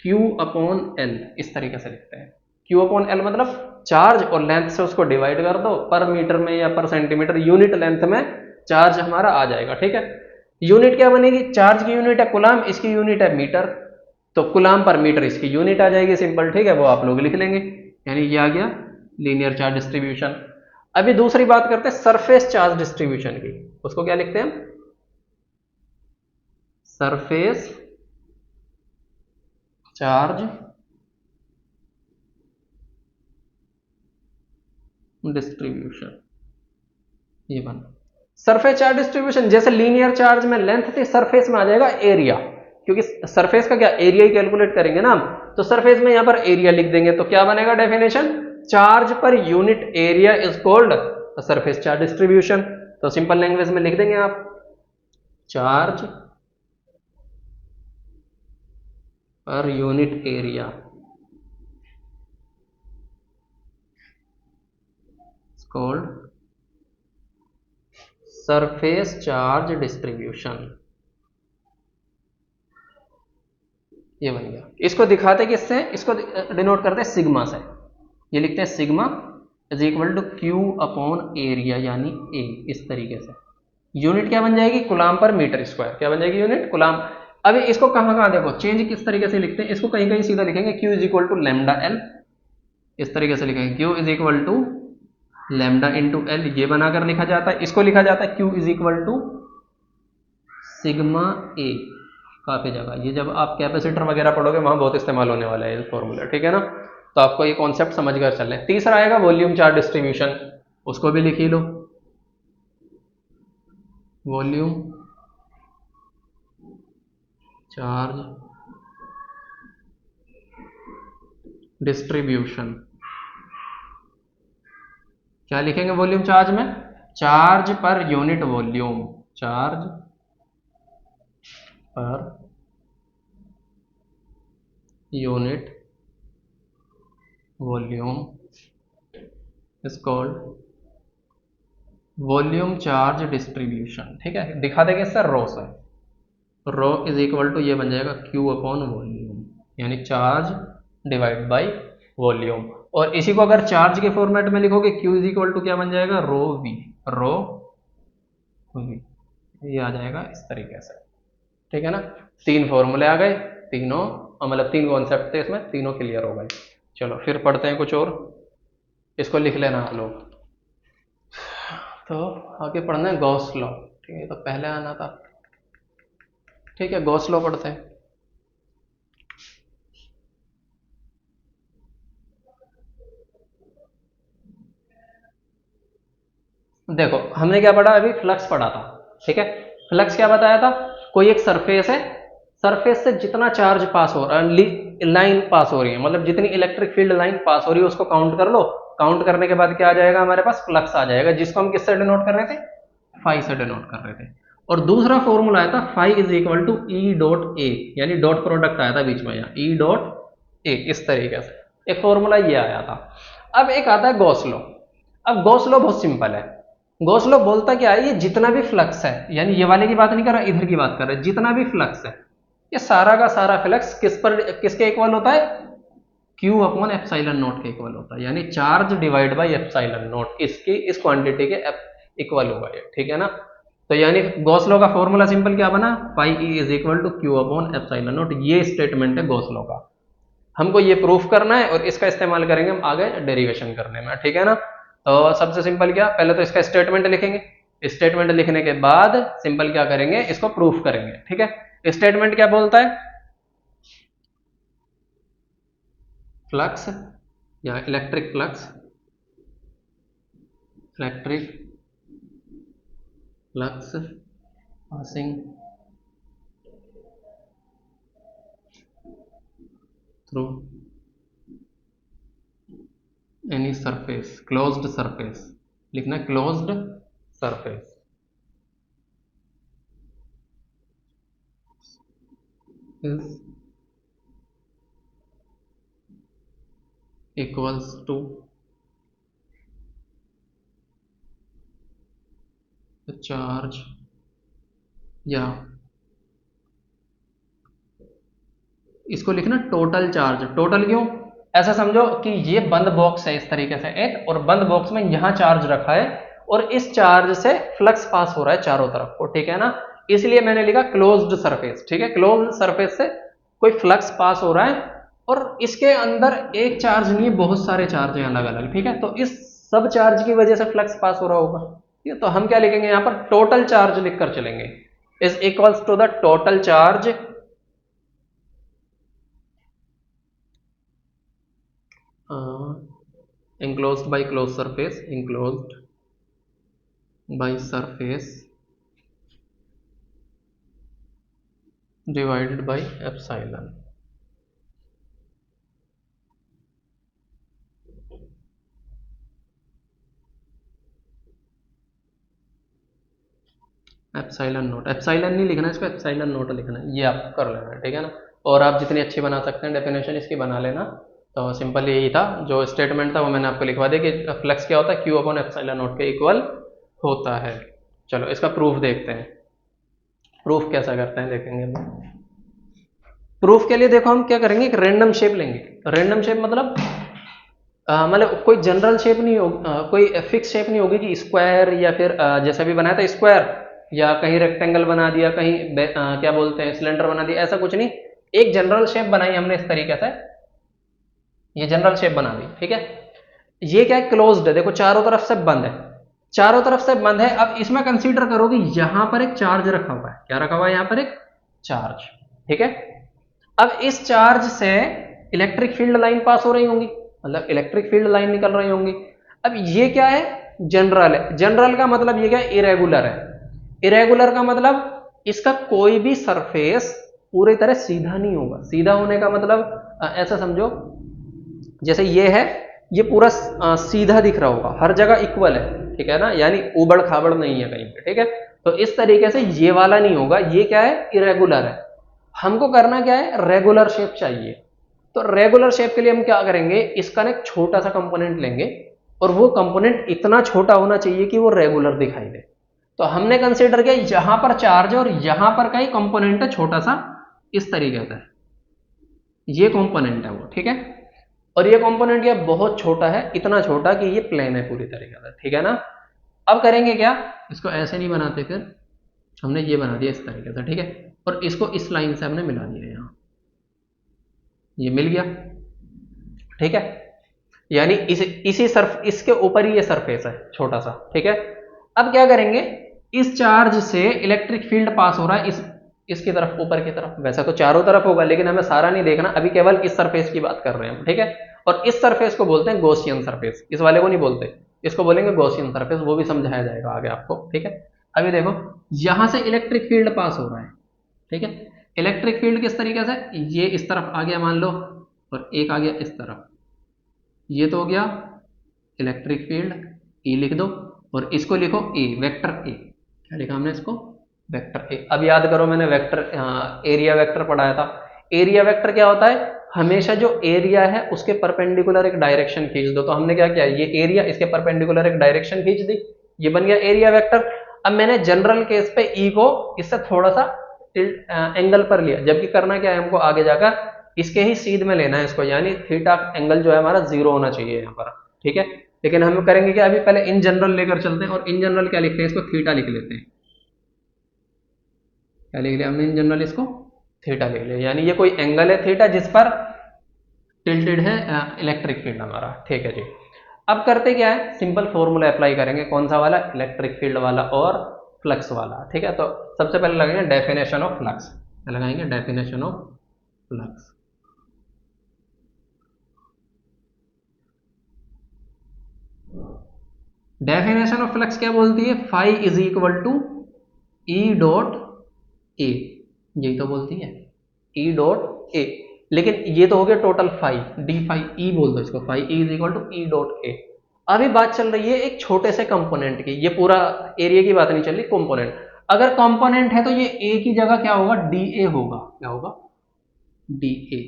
Q अपॉन L, इस तरीके से लिखते हैं। क्यू अपॉन एल मतलब चार्ज, और लेंथ से उसको डिवाइड कर दो, पर मीटर में या पर सेंटीमीटर, यूनिट लेंथ में चार्ज हमारा आ जाएगा। ठीक है, यूनिट क्या बनेगी, चार्ज की यूनिट है कुलाम, इसकी यूनिट है मीटर, तो कुलाम पर मीटर इसकी यूनिट आ जाएगी, सिंपल। ठीक है, वो आप लोग लिख लेंगे, यानी ये आ गया लीनियर चार्ज डिस्ट्रीब्यूशन। अभी दूसरी बात करते हैं सरफेस चार्ज डिस्ट्रीब्यूशन की, उसको क्या लिखते हैं हम, सरफेस चार्ज डिस्ट्रीब्यूशन। ये बना सरफेस चार्ज डिस्ट्रीब्यूशन। जैसे लीनियर चार्ज में लेंथ थी, सरफेस में आ जाएगा एरिया, क्योंकि सरफेस का क्या एरिया ही कैलकुलेट करेंगे ना हम, तो सरफेस में यहां पर एरिया लिख देंगे, तो क्या बनेगा definition, charge per unit area is called surface charge distribution. तो सिंपल लैंग्वेज में लिख देंगे आप, charge per unit area called surface charge distribution. ये बन गया। इसको दिखाते किससे, इसको डिनोट करते हैं सिग्मा से, ये लिखते हैं sigma is equal to Q upon area, यानी ए, इस तरीके से। यूनिट क्या बन जाएगी, कुलाम पर मीटर स्क्वायर, क्या बन जाएगी यूनिट कुलाम। अभी इसको कहां कहां देखो चेंज किस तरीके से लिखते हैं, इसको कहीं कहीं सीधा लिखेंगे Q is equal to lambda L, इस तरीके से लिखेंगे Q is equal to lambda into L, ये बनाकर लिखा जाता है। इसको लिखा जाता है Q is equal to sigma A, काफी जगह ये जब आप कैपेसिटर वगैरह पढ़ोगे वहां बहुत इस्तेमाल होने वाला है ये फॉर्मूला। ठीक है ना, तो आपको ये कॉन्सेप्ट समझ कर चल रहे हैं। तीसरा आएगा वॉल्यूम चार्ज डिस्ट्रीब्यूशन, उसको भी लिख ही लो, वॉल्यूम चार्ज डिस्ट्रीब्यूशन। क्या लिखेंगे वॉल्यूम चार्ज में, charge per unit volume, charge per unit volume is called volume charge distribution. ठीक है, दिखा देंगे सर रो से, रो इज इक्वल टू ये बन जाएगा क्यू अपॉन वॉल्यूम, यानी चार्ज डिवाइड बाई वॉल्यूम। और इसी को अगर चार्ज के फॉर्मेट में लिखोगे क्यू इज इक्वल टू क्या बन जाएगा, रो वी, रो वी, ये आ जाएगा इस तरीके से। ठीक है ना, तीन फॉर्मूले आ गए, तीनों मतलब तीन कॉन्सेप्ट थे इसमें, तीनों क्लियर हो गए। चलो फिर पढ़ते हैं कुछ और, इसको लिख लेना आप लोग। तो आगे पढ़ना है गॉस लॉ। ठीक है, तो पहले आना था। ठीक है, गॉस लॉ पढ़ते हैं। देखो हमने क्या पढ़ा अभी, फ्लक्स पढ़ा था। ठीक है, फ्लक्स क्या बताया था, कोई एक सरफेस है, सरफेस से जितना चार्ज पास हो रहा है, लाइन पास हो रही है, मतलब जितनी इलेक्ट्रिक फील्ड लाइन पास हो रही है उसको काउंट कर लो। काउंट करने के बाद क्या आ जाएगा हमारे पास, फ्लक्स आ जाएगा, जिसको हम किससे डिनोट कर रहे थे, फाई से डिनोट कर रहे थे। और दूसरा फॉर्मूला आया था phi is equal to E dot A, यानी डॉट प्रोडक्ट आया था बीच में यहाँ, ई डॉट ए, इस तरीके से एक फॉर्मूला ये आया था। अब एक आता है गॉस लॉ। अब गॉस लॉ बहुत सिंपल है। गॉस लॉ बोलता क्या है, ये जितना भी फ्लक्स है, यानी ये वाले की बात नहीं कर रहा, इधर की बात कर रहे हैं, जितना भी फ्लक्स है ये सारा का सारा फ्लक्स किस पर, किसके इक्वल होता है, Q अपॉन एप्सिलॉन नॉट के इक्वल होता है, यानी charge divide by epsilon not, इसकी इस क्वांटिटी के इक्वल होगा ये। ठीक है ना, तो यानी गॉस लॉ का फॉर्मूला सिंपल क्या बना, pi E is equal to Q upon epsilon naught, ये स्टेटमेंट है गॉस लॉ का। हमको ये प्रूफ करना है और इसका इस्तेमाल करेंगे हम आगे डेरिवेशन करने में। ठीक है ना, तो सबसे सिंपल क्या, पहले तो इसका स्टेटमेंट लिखेंगे, स्टेटमेंट लिखने के बाद सिंपल क्या करेंगे, इसको प्रूफ करेंगे। ठीक है, स्टेटमेंट क्या बोलता है, फ्लक्स या electric flux, electric flux passing through any surface, closed surface, लिखना closed surface is equals to the charge या इसको लिखना टोटल चार्ज। टोटल क्यों, ऐसा समझो कि ये बंद बॉक्स है इस तरीके से एक, और बंद बॉक्स में यहाँ चार्ज रखा है और इस चार्ज से फ्लक्स पास हो रहा है चारों तरफ को, ठीक है ना, इसलिए मैंने लिखा क्लोज्ड सरफेस, ठीक है, क्लोज्ड सरफेस से कोई फ्लक्स पास हो रहा है और इसके अंदर एक चार्ज नहीं, बहुत सारे चार्ज हैं अलग अलग, ठीक है, तो इस सब चार्ज की वजह से फ्लक्स पास हो रहा होगा, ठीक है, तो हम क्या लिखेंगे यहाँ पर, टोटल चार्ज लिखकर चलेंगे, is equals to the total charge enclosed by closed surface, enclosed by surface divided by epsilon. Epsilon note, epsilon नहीं लिखना इसको, एप्साइलन नोट लिखना है, ये आप कर लेना, ठीक है ना, और आप जितनी अच्छी बना सकते हैं डेफिनेशन इसकी बना लेना। तो सिंपल यही था, जो स्टेटमेंट था वो मैंने आपको लिखवा दिया कि फ्लक्स क्या होता है, क्यू अपॉन एप्साइलन नोट के इक्वल होता है। चलो इसका प्रूफ देखते हैं, प्रूफ कैसा करते हैं देखेंगे। प्रूफ के लिए देखो हम क्या करेंगे, एक रैंडम शेप लेंगे, रैंडम शेप मतलब मतलब कोई जनरल शेप नहीं होगी, कोई फिक्स शेप नहीं होगी कि स्क्वायर या फिर जैसा भी बनाया था स्क्वायर, या कहीं रेक्टेंगल बना दिया, कहीं क्या बोलते हैं सिलेंडर बना दिया, ऐसा कुछ नहीं, एक जनरल शेप बनाई हमने इस तरीके से, ये जनरल शेप बना दी, ठीक है। ये क्या है, क्लोज्ड है, देखो चारों तरफ से बंद है, चारों तरफ से बंद है। अब इसमें कंसीडर करो कि यहां पर एक चार्ज रखा हुआ है, क्या रखा हुआ है यहां पर, एक चार्ज, ठीक है। अब इस चार्ज से इलेक्ट्रिक फील्ड लाइन पास हो रही होंगी, मतलब इलेक्ट्रिक फील्ड लाइन निकल रही होंगी। अब ये क्या है, जनरल है, जनरल का मतलब ये क्या है, इरेगुलर है, इरेगुलर का मतलब इसका कोई भी सरफेस पूरी तरह सीधा नहीं होगा, सीधा होने का मतलब ऐसा समझो जैसे ये है, ये पूरा सीधा दिख रहा होगा, हर जगह इक्वल है, ठीक है ना, यानी उबड़ खाबड़ नहीं है कहीं पे, ठीक है। तो इस तरीके से ये वाला नहीं होगा, ये क्या है, इरेगुलर है। हमको करना क्या है, रेगुलर शेप चाहिए। तो रेगुलर शेप के लिए हम क्या करेंगे, इसका ना एक छोटा सा कंपोनेंट लेंगे और वो कंपोनेंट इतना छोटा होना चाहिए कि वो रेगुलर दिखाई दे। तो हमने कंसीडर किया यहां पर चार्ज है और यहां पर का ही कंपोनेंट है छोटा सा, इस तरीके से ये कंपोनेंट है वो, ठीक है। और ये कंपोनेंट क्या बहुत छोटा है, इतना छोटा कि ये प्लेन है पूरी तरीके से, ठीक है ना। अब करेंगे क्या, इसको ऐसे नहीं बनाते, फिर हमने ये बना दिया इस तरीके से, ठीक है, और इसको इस लाइन से हमने मिला दिया, यहां ये मिल गया, ठीक है, यानी इसी इसके ऊपर ही ये सरफेस है छोटा सा, ठीक है। अब क्या करेंगे, इस चार्ज से इलेक्ट्रिक फील्ड पास हो रहा है इसकी तरफ, ऊपर की तरफ, वैसा तो चारों तरफ होगा लेकिन हमें सारा नहीं देखना, अभी केवल इस सरफेस की बात कर रहे हैं हम, ठीक है। और इस सरफेस को बोलते हैं गॉसियन सरफेस, इस वाले को नहीं बोलते, इसको बोलेंगे गॉसियन सरफेस, वो भी समझाया जाएगा आगे आपको, ठीक है। अभी देखो यहां से इलेक्ट्रिक फील्ड पास हो रहा है, ठीक है, इलेक्ट्रिक फील्ड किस तरीके से, ये इस तरफ आ गया मान लो, और एक आ गया इस तरफ, ये तो हो गया इलेक्ट्रिक फील्ड, ई लिख दो, और इसको लिखो ए, वेक्टर ए, क्या लिखा हमने इसको, वेक्टर ए। अब याद करो मैंने वेक्टर एरिया वेक्टर पढ़ाया था, एरिया वेक्टर क्या होता है, हमेशा जो एरिया है उसके परपेंडिकुलर एक डायरेक्शन खींच दो। तो हमने क्या किया, ये एरिया, इसके परपेंडिकुलर एक डायरेक्शन खींच दी, ये बन गया एरिया वेक्टर। अब मैंने जनरल केस पे ई को इससे थोड़ा सा एंगल पर लिया, जबकि करना क्या है हमको आगे जाकर इसके ही सीध में लेना है इसको, यानी थीटा एंगल जो है हमारा 0 होना चाहिए यहाँ पर, ठीक है। लेकिन हम करेंगे क्या, अभी पहले इन जनरल लेकर चलते हैं, और इन जनरल क्या लिखते हैं, इसको थीटा लिख लेते हैं, क्या लिख लिया हमने इन जनरल, इसको थीटा लिख लिया, यानी ये कोई एंगल है थीटा जिस पर टिल्टेड है इलेक्ट्रिक फील्ड हमारा, ठीक है जी। अब करते क्या है, सिंपल फॉर्मूला अप्लाई करेंगे, कौन सा वाला, इलेक्ट्रिक फील्ड वाला और फ्लक्स वाला, ठीक है। तो सबसे पहले लगाएंगे डेफिनेशन ऑफ फ्लक्स, लगाएंगे definition of flux. Definition of flux क्या बोलती है, phi is equal to E dot A, यही तो बोलती है, ई डॉट ए। लेकिन ये तो हो गया total phi, D phi E बोल दो इसको, phi E is equal to E dot A. अभी बात चल रही है एक छोटे से कंपोनेंट की, ये पूरा एरिया की बात नहीं चल रही, कंपोनेंट। अगर कंपोनेंट है तो ये ए की जगह क्या होगा, डी ए होगा, क्या होगा, डी ए।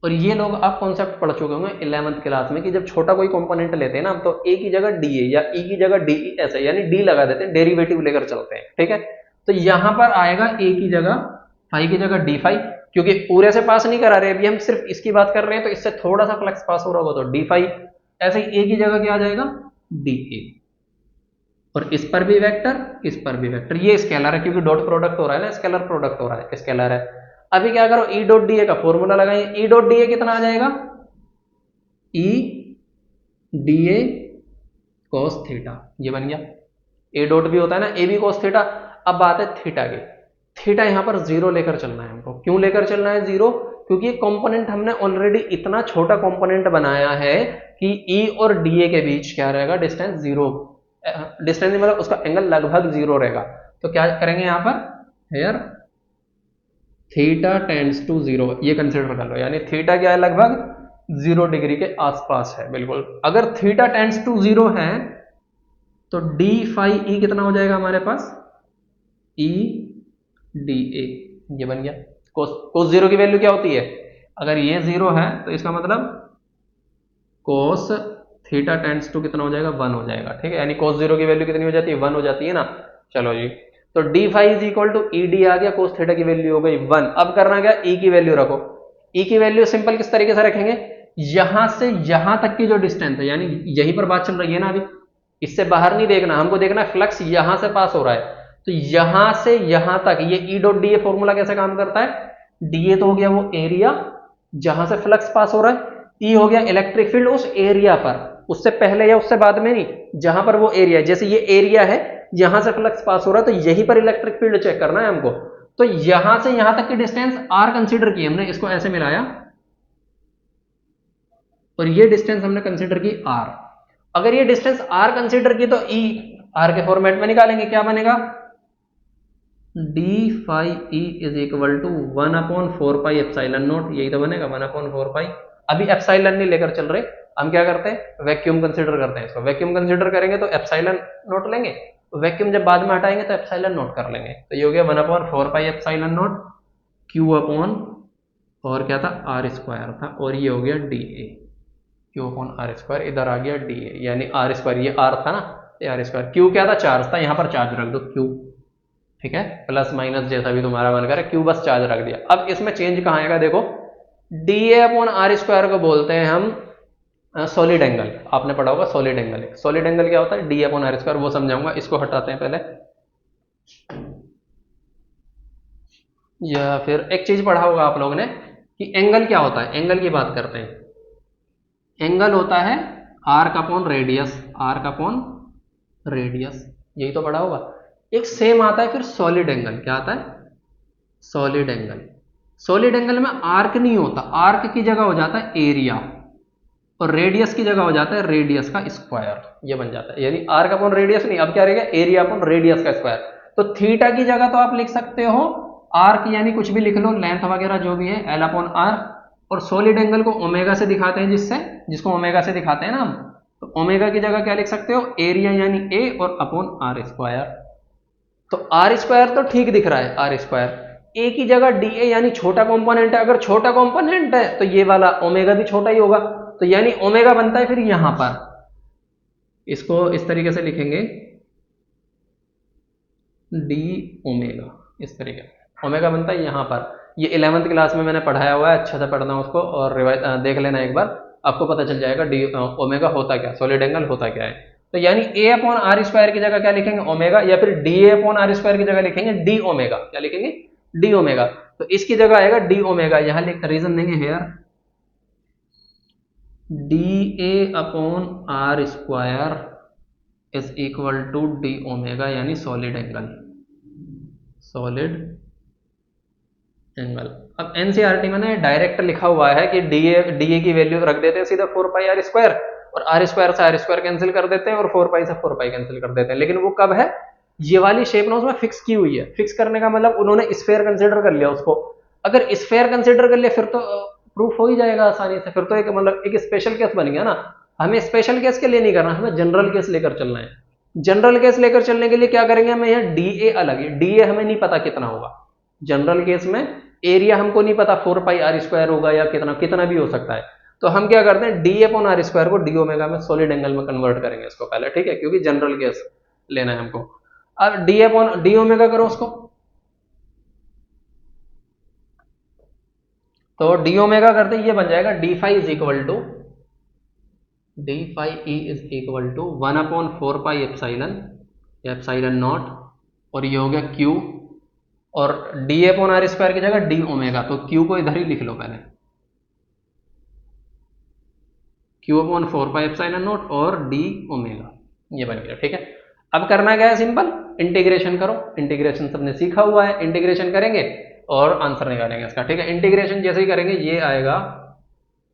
और ये लोग आप कॉन्सेप्ट पढ़ चुके होंगे 11th क्लास में कि जब छोटा कोई कंपोनेंट लेते हैं ना तो ए की जगह डी ए या ई की जगह डी ई ऐसे, यानी डी लगा देते हैं, डेरिवेटिव लेकर चलते हैं, ठीक है। तो यहां पर आएगा ए की जगह फाई की जगह डी फाई, क्योंकि पूरे से पास नहीं करा रहे, अभी हम सिर्फ इसकी बात कर रहे हैं, तो इससे थोड़ा सा फ्लक्स पास हो रहा होगा तो डी फाई। ऐसे ही ए की जगह क्या आ जाएगा, डी ए। और इस पर भी वेक्टर, इस पर भी वेक्टर, ये स्केलर है क्योंकि डॉट प्रोडक्ट हो रहा है ना, स्केलर प्रोडक्ट हो रहा है, स्केलर है। अभी क्या करो, ई डॉट डी ए का फॉर्मूला लगाएं। ई डॉट डी ए कितना आ जाएगा, E D A cos theta, ये बन गया। ए डॉट भी होता है ना, ए बी कॉस थीटा। अब बात है थीटा की। थीटा यहां पर जीरो लेकर चलना है हमको। क्यों लेकर चलना है जीरो, क्योंकि ये कंपोनेंट हमने ऑलरेडी इतना छोटा कंपोनेंट बनाया है कि ई और डी ए के बीच क्या रहेगा, डिस्टेंस जीरो। डिस्टेंस मतलब उसका एंगल लगभग जीरो रहेगा। तो क्या करेंगे यहां पर, here theta tends to zero, ये कंसिडर कर लो, यानी थीटा क्या है, लगभग 0 डिग्री के आसपास है बिल्कुल। अगर थीटा टेंड्स टू जीरो है तो डी फाई ई कितना हो जाएगा हमारे पास, ई डी ए, ये बन गया। कोस जीरो की वैल्यू क्या होती है, अगर ये जीरो है तो इसका मतलब कोस थीटा टेंड्स टू कितना हो जाएगा, 1 हो जाएगा। ठीक है, यानी कोस जीरो की वैल्यू कितनी हो जाती है, 1 हो जाती है ना। चलो जी, तो D phi is equal to E D आ गया, कोस थीटा की वैल्यू हो गई 1। अब करना क्या, ई की वैल्यू रखो। ई की वैल्यू सिंपल किस तरीके से रखेंगे, यहां से यहां तक की जो डिस्टेंस है, यानी यहीं पर बात चल रही है ना अभी, इससे बाहर नहीं देखना हमको, देखना फ्लक्स यहां से पास हो रहा है। तो यहां से यहां तक ये E dot D a formula कैसे काम करता है, डी ए तो हो गया वो एरिया जहां से फ्लक्स पास हो रहा है, ई हो गया इलेक्ट्रिक फील्ड उस एरिया पर, उससे पहले या उससे बाद में नहीं, जहां पर वो एरिया है। जैसे ये एरिया है, यहां से फ्लक्स पास हो रहा है, तो यहीं पर इलेक्ट्रिक फील्ड चेक करना है हमको। तो यहां से यहां तक की डिस्टेंस आर कंसीडर की हमने, इसको ऐसे मिलाया और ये डिस्टेंस हमने कंसीडर की आर। अगर ये डिस्टेंस आर कंसीडर की तो ई आर के फॉर्मेट में निकालेंगे, क्या बनेगा, D phi E is equal to 1/4 pi epsilon naught, यही तो बनेगा 1/4 पाई। अभी एप्सिलॉन नहीं लेकर चल रहे, हम क्या करते हैं, वैक्यूम कंसीडर करते हैं इसको। वैक्यूम कंसीडर करेंगे तो एप्सिलॉन नॉट लेंगे, वैक्यूम जब बाद में हटाएंगे तो एप्सिलॉन नॉट कर लेंगे। तो ये हो गया 1/4 pi epsilon not Q upon, और क्या था, आर स्क्वायर था, और ये हो गया D A, Q upon R square, इधर आ गया डी ए, यानी आर स्क्वायर, ये आर था ना, ये आर स्क्वायर। क्यू क्या था, चार्ज था, यहां पर चार्ज रख दो क्यू। ठीक है, प्लस माइनस जैसा भी तुम्हारा मन करे, क्यू बस चार्ज रख दिया। अब इसमें चेंज कहां आएगा, देखो D A upon R square को बोलते हैं हम सॉलिड एंगल। आपने पढ़ा होगा सॉलिड एंगल। सॉलिड एंगल क्या होता है, डी अपॉन आर स्क्वायर, वो समझाऊंगा। इसको हटाते हैं पहले, या फिर एक चीज पढ़ा होगा आप लोगों ने कि एंगल क्या होता है। एंगल की बात करते हैं, एंगल होता है arc upon radius, arc upon radius, यही तो पढ़ा होगा। एक सेम आता है फिर सॉलिड एंगल, क्या आता है, सॉलिड एंगल। सॉलिड एंगल में आर्क नहीं होता, आर्क की जगह हो जाता है एरिया, और रेडियस की जगह हो जाता है रेडियस का स्क्वायर, ये बन जाता है। यानी आर्क अपॉन रेडियस नहीं, अब क्या रहेगा, एरिया अपॉन रेडियस का स्क्वायर। तो थीटा की जगह तो आप लिख सकते हो आर्क, यानी कुछ भी लिख लो, लेंथ वगैरह जो भी है, एल अपॉन आर। और सॉलिड एंगल को ओमेगा से दिखाते हैं, जिसको ओमेगा से दिखाते हैं ना हम, तो ओमेगा की जगह क्या लिख सकते हो, एरिया यानी ए और अपॉन आर स्क्वायर। तो आर स्क्वायर तो ठीक दिख रहा है, आर स्क्वायर। ए की जगह डी ए यानी छोटा कंपोनेंट है, अगर छोटा कंपोनेंट है तो ये वाला ओमेगा भी छोटा ही होगा, तो यानी ओमेगा बनता है फिर यहां पर, इसको इस तरीके से लिखेंगे डी ओमेगा, इस तरीके से ओमेगा बनता है यहां पर। ये 11th क्लास में मैंने पढ़ाया हुआ है, अच्छे से पढ़ना उसको और रिवाइज देख लेना एक बार, आपको पता चल जाएगा डी ओमेगा होता क्या, सॉलिड एंगल होता क्या है। तो यानी ए अपॉन आर स्क्वायर की जगह क्या लिखेंगे, ओमेगा, या फिर D A upon R square की जगह लिखेंगे डी ओमेगा, क्या लिखेंगे, डी ओमेगा। तो इसकी जगह आएगा डी ओमेगा, यहां रीजन देंगे here D A upon R square is equal to D omega, यानी सॉलिड एंगल, सॉलिड एंगल। अब एनसीईआरटी में ना डायरेक्ट लिखा हुआ है कि डी ए की वैल्यू रख देते हैं सीधा 4 पाई आर स्क्वायर, और आर स्क्वायर से आर स्क्वायर कैंसिल कर देते हैं, और 4 पाई से 4 पाई कैंसिल कर देते हैं। लेकिन वो कब है, ये वाली शेप ना उसमें फिक्स की हुई है। फिक्स करने का मतलब उन्होंने स्फेयर कंसिडर कर लिया उसको। अगर स्फेयर कंसिडर कर लिया फिर तो प्रूफ हो ही जाएगा आसानी से, फिर तो एक मतलब एक स्पेशल केस बन गया ना। हमें स्पेशल केस के लिए नहीं करना, हमें जनरल केस लेकर चलना है। जनरल केस लेकर चलने के लिए क्या करेंगे, हमें यहाँ डी ए अलग है, डी ए हमें नहीं पता कितना होगा जनरल केस में, एरिया हमको नहीं पता 4 पाई आर स्क्वायर होगा या कितना कितना भी हो सकता है। तो हम क्या करते हैं, डी अपॉन आर स्क्वायर को डी ओमेगा में, सॉलिड एंगल में कन्वर्ट करेंगे इसको पहले, ठीक है, क्योंकि जनरल केस लेना है हमको। अब डी अपॉन डी ओमेगा करो उसको, तो डी ओमेगा करते ये बन जाएगा D phi is equal to D phi E is equal to 1/4 pi epsilon या एप्साइलन नॉट, और ये हो गया क्यू, और डी अपॉन आर स्क्वायर की जगह डी ओमेगा, तो क्यू को इधर ही लिख लो पहले, Q upon 4 pi epsilon naught और डी ओमेगा, ये बन गया। ठीक है, अब करना क्या है, सिंपल इंटीग्रेशन करो। इंटीग्रेशन सबने सीखा हुआ है, इंटीग्रेशन करेंगे और आंसर निकालेंगे इसका। ठीक है, इंटीग्रेशन जैसे ही करेंगे ये आएगा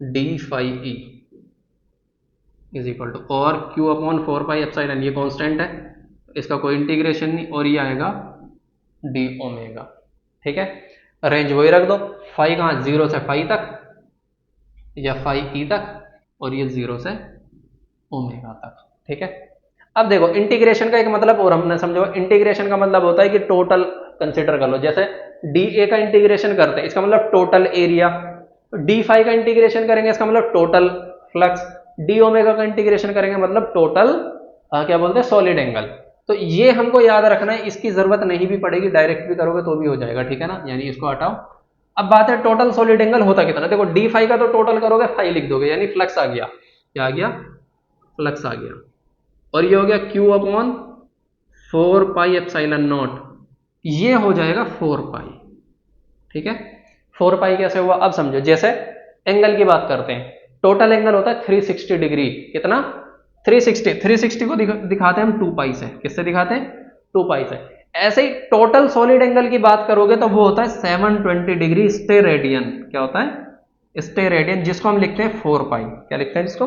D phi E is equal to, और क्यू अपॉन 4 पाई एप्साइलन ये कांस्टेंट है, इसका कोई इंटीग्रेशन नहीं, और ये आएगा डी ओमेगा। ठीक है, रेंज वही रख दो, फाई कहाँ, 0 से फाई तक या फाई ई तक, और ये 0 से ओमेगा तक। ठीक है, अब देखो इंटीग्रेशन का एक मतलब और हमने समझो, इंटीग्रेशन का मतलब होता है कि टोटल कंसीडर कर लो। जैसे डी ए का इंटीग्रेशन करते हैं, इसका मतलब टोटल एरिया, डी फाई का इंटीग्रेशन करेंगे इसका मतलब टोटल फ्लक्स, डी ओमेगा का इंटीग्रेशन करेंगे मतलब टोटल क्या बोलते हैं, सॉलिड एंगल। तो ये हमको याद रखना है, इसकी जरूरत नहीं भी पड़ेगी, डायरेक्ट भी करोगे तो भी हो जाएगा। ठीक है ना, यानी इसको हटाओ। अब बात है टोटल सॉलिड एंगल होता कितना, देखो डी फाई का तो टोटल करोगे फाई लिख दोगे, यानी फ्लक्स आ गया, क्या आ गया, फ्लक्स आ गया, और ये हो गया Q upon 4 pi epsilon not, ये हो जाएगा 4 पाई। ठीक है, 4 पाई कैसे हुआ, अब समझो। जैसे एंगल की बात करते हैं, टोटल एंगल होता है 360 डिग्री, कितना, 360 को दिखाते हैं हम 2 पाई से, किससे दिखाते हैं, 2 पाई से। ऐसे ही टोटल सॉलिड एंगल की बात करोगे तो वो होता है 720 डिग्री स्टे रेडियन, क्या होता है, स्टे रेडियन, जिसको हम लिखते हैं 4 पाई, क्या लिखते हैं जिसको,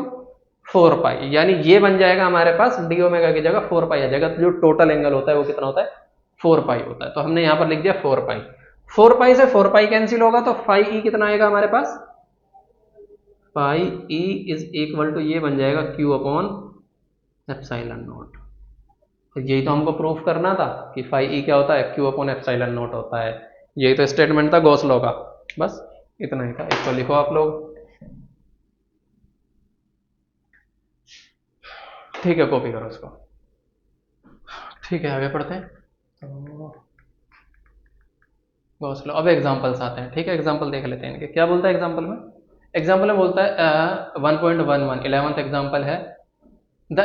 4 पाई, यानी ये बन जाएगा हमारे पास डी ओमेगा की जगह 4 पाई आ जाएगा। तो जो टोटल एंगल होता है वो कितना होता है, 4 पाई होता है, तो हमने यहां पर लिख दिया 4 पाई। 4 पाई से 4 पाई कैंसिल होगा तो फाई ई कितना आएगा हमारे पास, phi E is equal to ये बन जाएगा क्यू अपॉन एप्सिलॉन नॉट। तो यही तो हमको प्रूफ करना था कि फाई ई क्या होता है, क्यू अपॉन एप्सिलॉन नॉट होता है। यही तो स्टेटमेंट था गॉस लॉ का, बस इतना ही था। इसको लिखो आप लोग, ठीक है, कॉपी करो इसको। ठीक है, आगे पढ़ते हैं। तो गॉस लॉ, अब एग्जांपल्स आते हैं। ठीक है, एग्जांपल देख लेते हैं इनके, क्या बोलता है एग्जांपल में। एग्जांपल में बोलता है 1.11 11th एग्जांपल है, the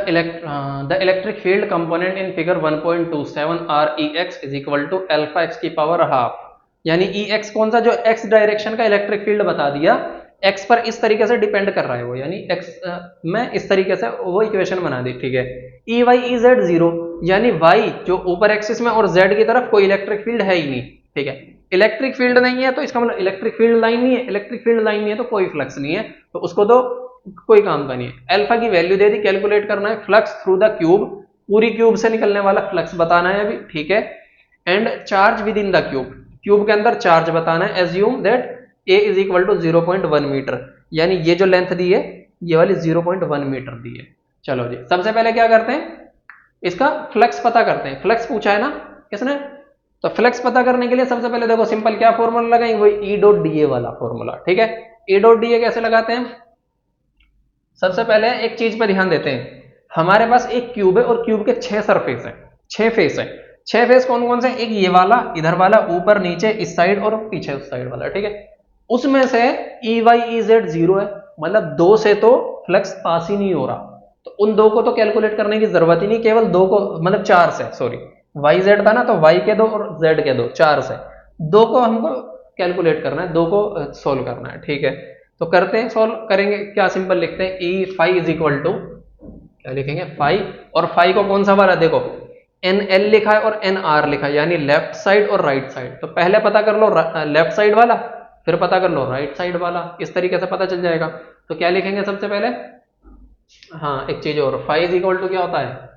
electric field component in figure 1.27 r ex is equal to alpha x की पावर हाफ, यानी ex कौन सा, जो x डायरेक्शन का इलेक्ट्रिक फील्ड बता दिया, x पर इस तरीके से डिपेंड कर रहा है वो, यानी x में इस तरीके से वो इक्वेशन बना दी। ठीक है, E Y E Z zero, यानी y जो ऊपर एक्सिस में और z की तरफ कोई इलेक्ट्रिक फील्ड है ही नहीं। ठीक है, इलेक्ट्रिक फील्ड नहीं है तो इसका मतलब इलेक्ट्रिक फील्ड लाइन नहीं है, इलेक्ट्रिक फील्ड लाइन नहीं है तो कोई फ्लक्स नहीं है, तो उसको तो कोई काम का नहीं है। अल्फा की वैल्यू दे दी, कैलकुलेट करना है फ्लक्स थ्रू द क्यूब, पूरी क्यूब से निकलने वाला फ्लक्स बताना है अभी। ठीक है, and charge within the cube, cube के अंदर चार्ज बताना है। Assume that A is equal to 0.1 metre, यानी ये जो लेंथ दी है ये वाली 0.1 मीटर दी है। चलो जी, सबसे पहले क्या करते हैं, इसका फ्लक्स पता करते हैं। फ्लक्स पूछा है ना किसने, तो फ्लक्स पता करने के लिए सबसे पहले देखो सिंपल क्या फॉर्मूला लगाएंगे, वही ई डॉट डी ए वाला फॉर्मूला। ठीक है, ई डॉट डी ए कैसे लगाते हैं, सबसे पहले एक चीज पर ध्यान देते हैं, हमारे पास एक क्यूब है और क्यूब के 6 सरफेस है, 6 फेस है। 6 फेस कौन कौन से, एक ये वाला, इधर वाला, ऊपर नीचे, इस साइड और पीछे उस साइड वाला। ठीक है, उसमें से E Y E Z zero है, मतलब 2 से तो फ्लक्स पास ही नहीं हो रहा, तो उन 2 को तो कैलकुलेट करने की जरूरत ही नहीं, केवल 2 को, मतलब 4 से, सॉरी वाई जेड था ना, तो वाई के 2 और जेड के 2, 4 से 2 को हमको कैलकुलेट करना है, 2 को सोल्व करना है। ठीक है, तो करते हैं, सोल्व करेंगे। क्या सिंपल लिखते हैं, ई फाई इज इक्वल टू, क्या लिखेंगे, फाई, और फाई को कौन सा वाला, देखो एन एल लिखा है और एन आर लिखा है, यानी लेफ्ट साइड और राइट साइड। तो पहले पता कर लो लेफ्ट साइड वाला, फिर पता कर लो राइट साइड वाला, इस तरीके से पता चल जाएगा। तो क्या लिखेंगे सबसे पहले, हाँ एक चीज और, फाई इज इक्वल टू क्या होता है,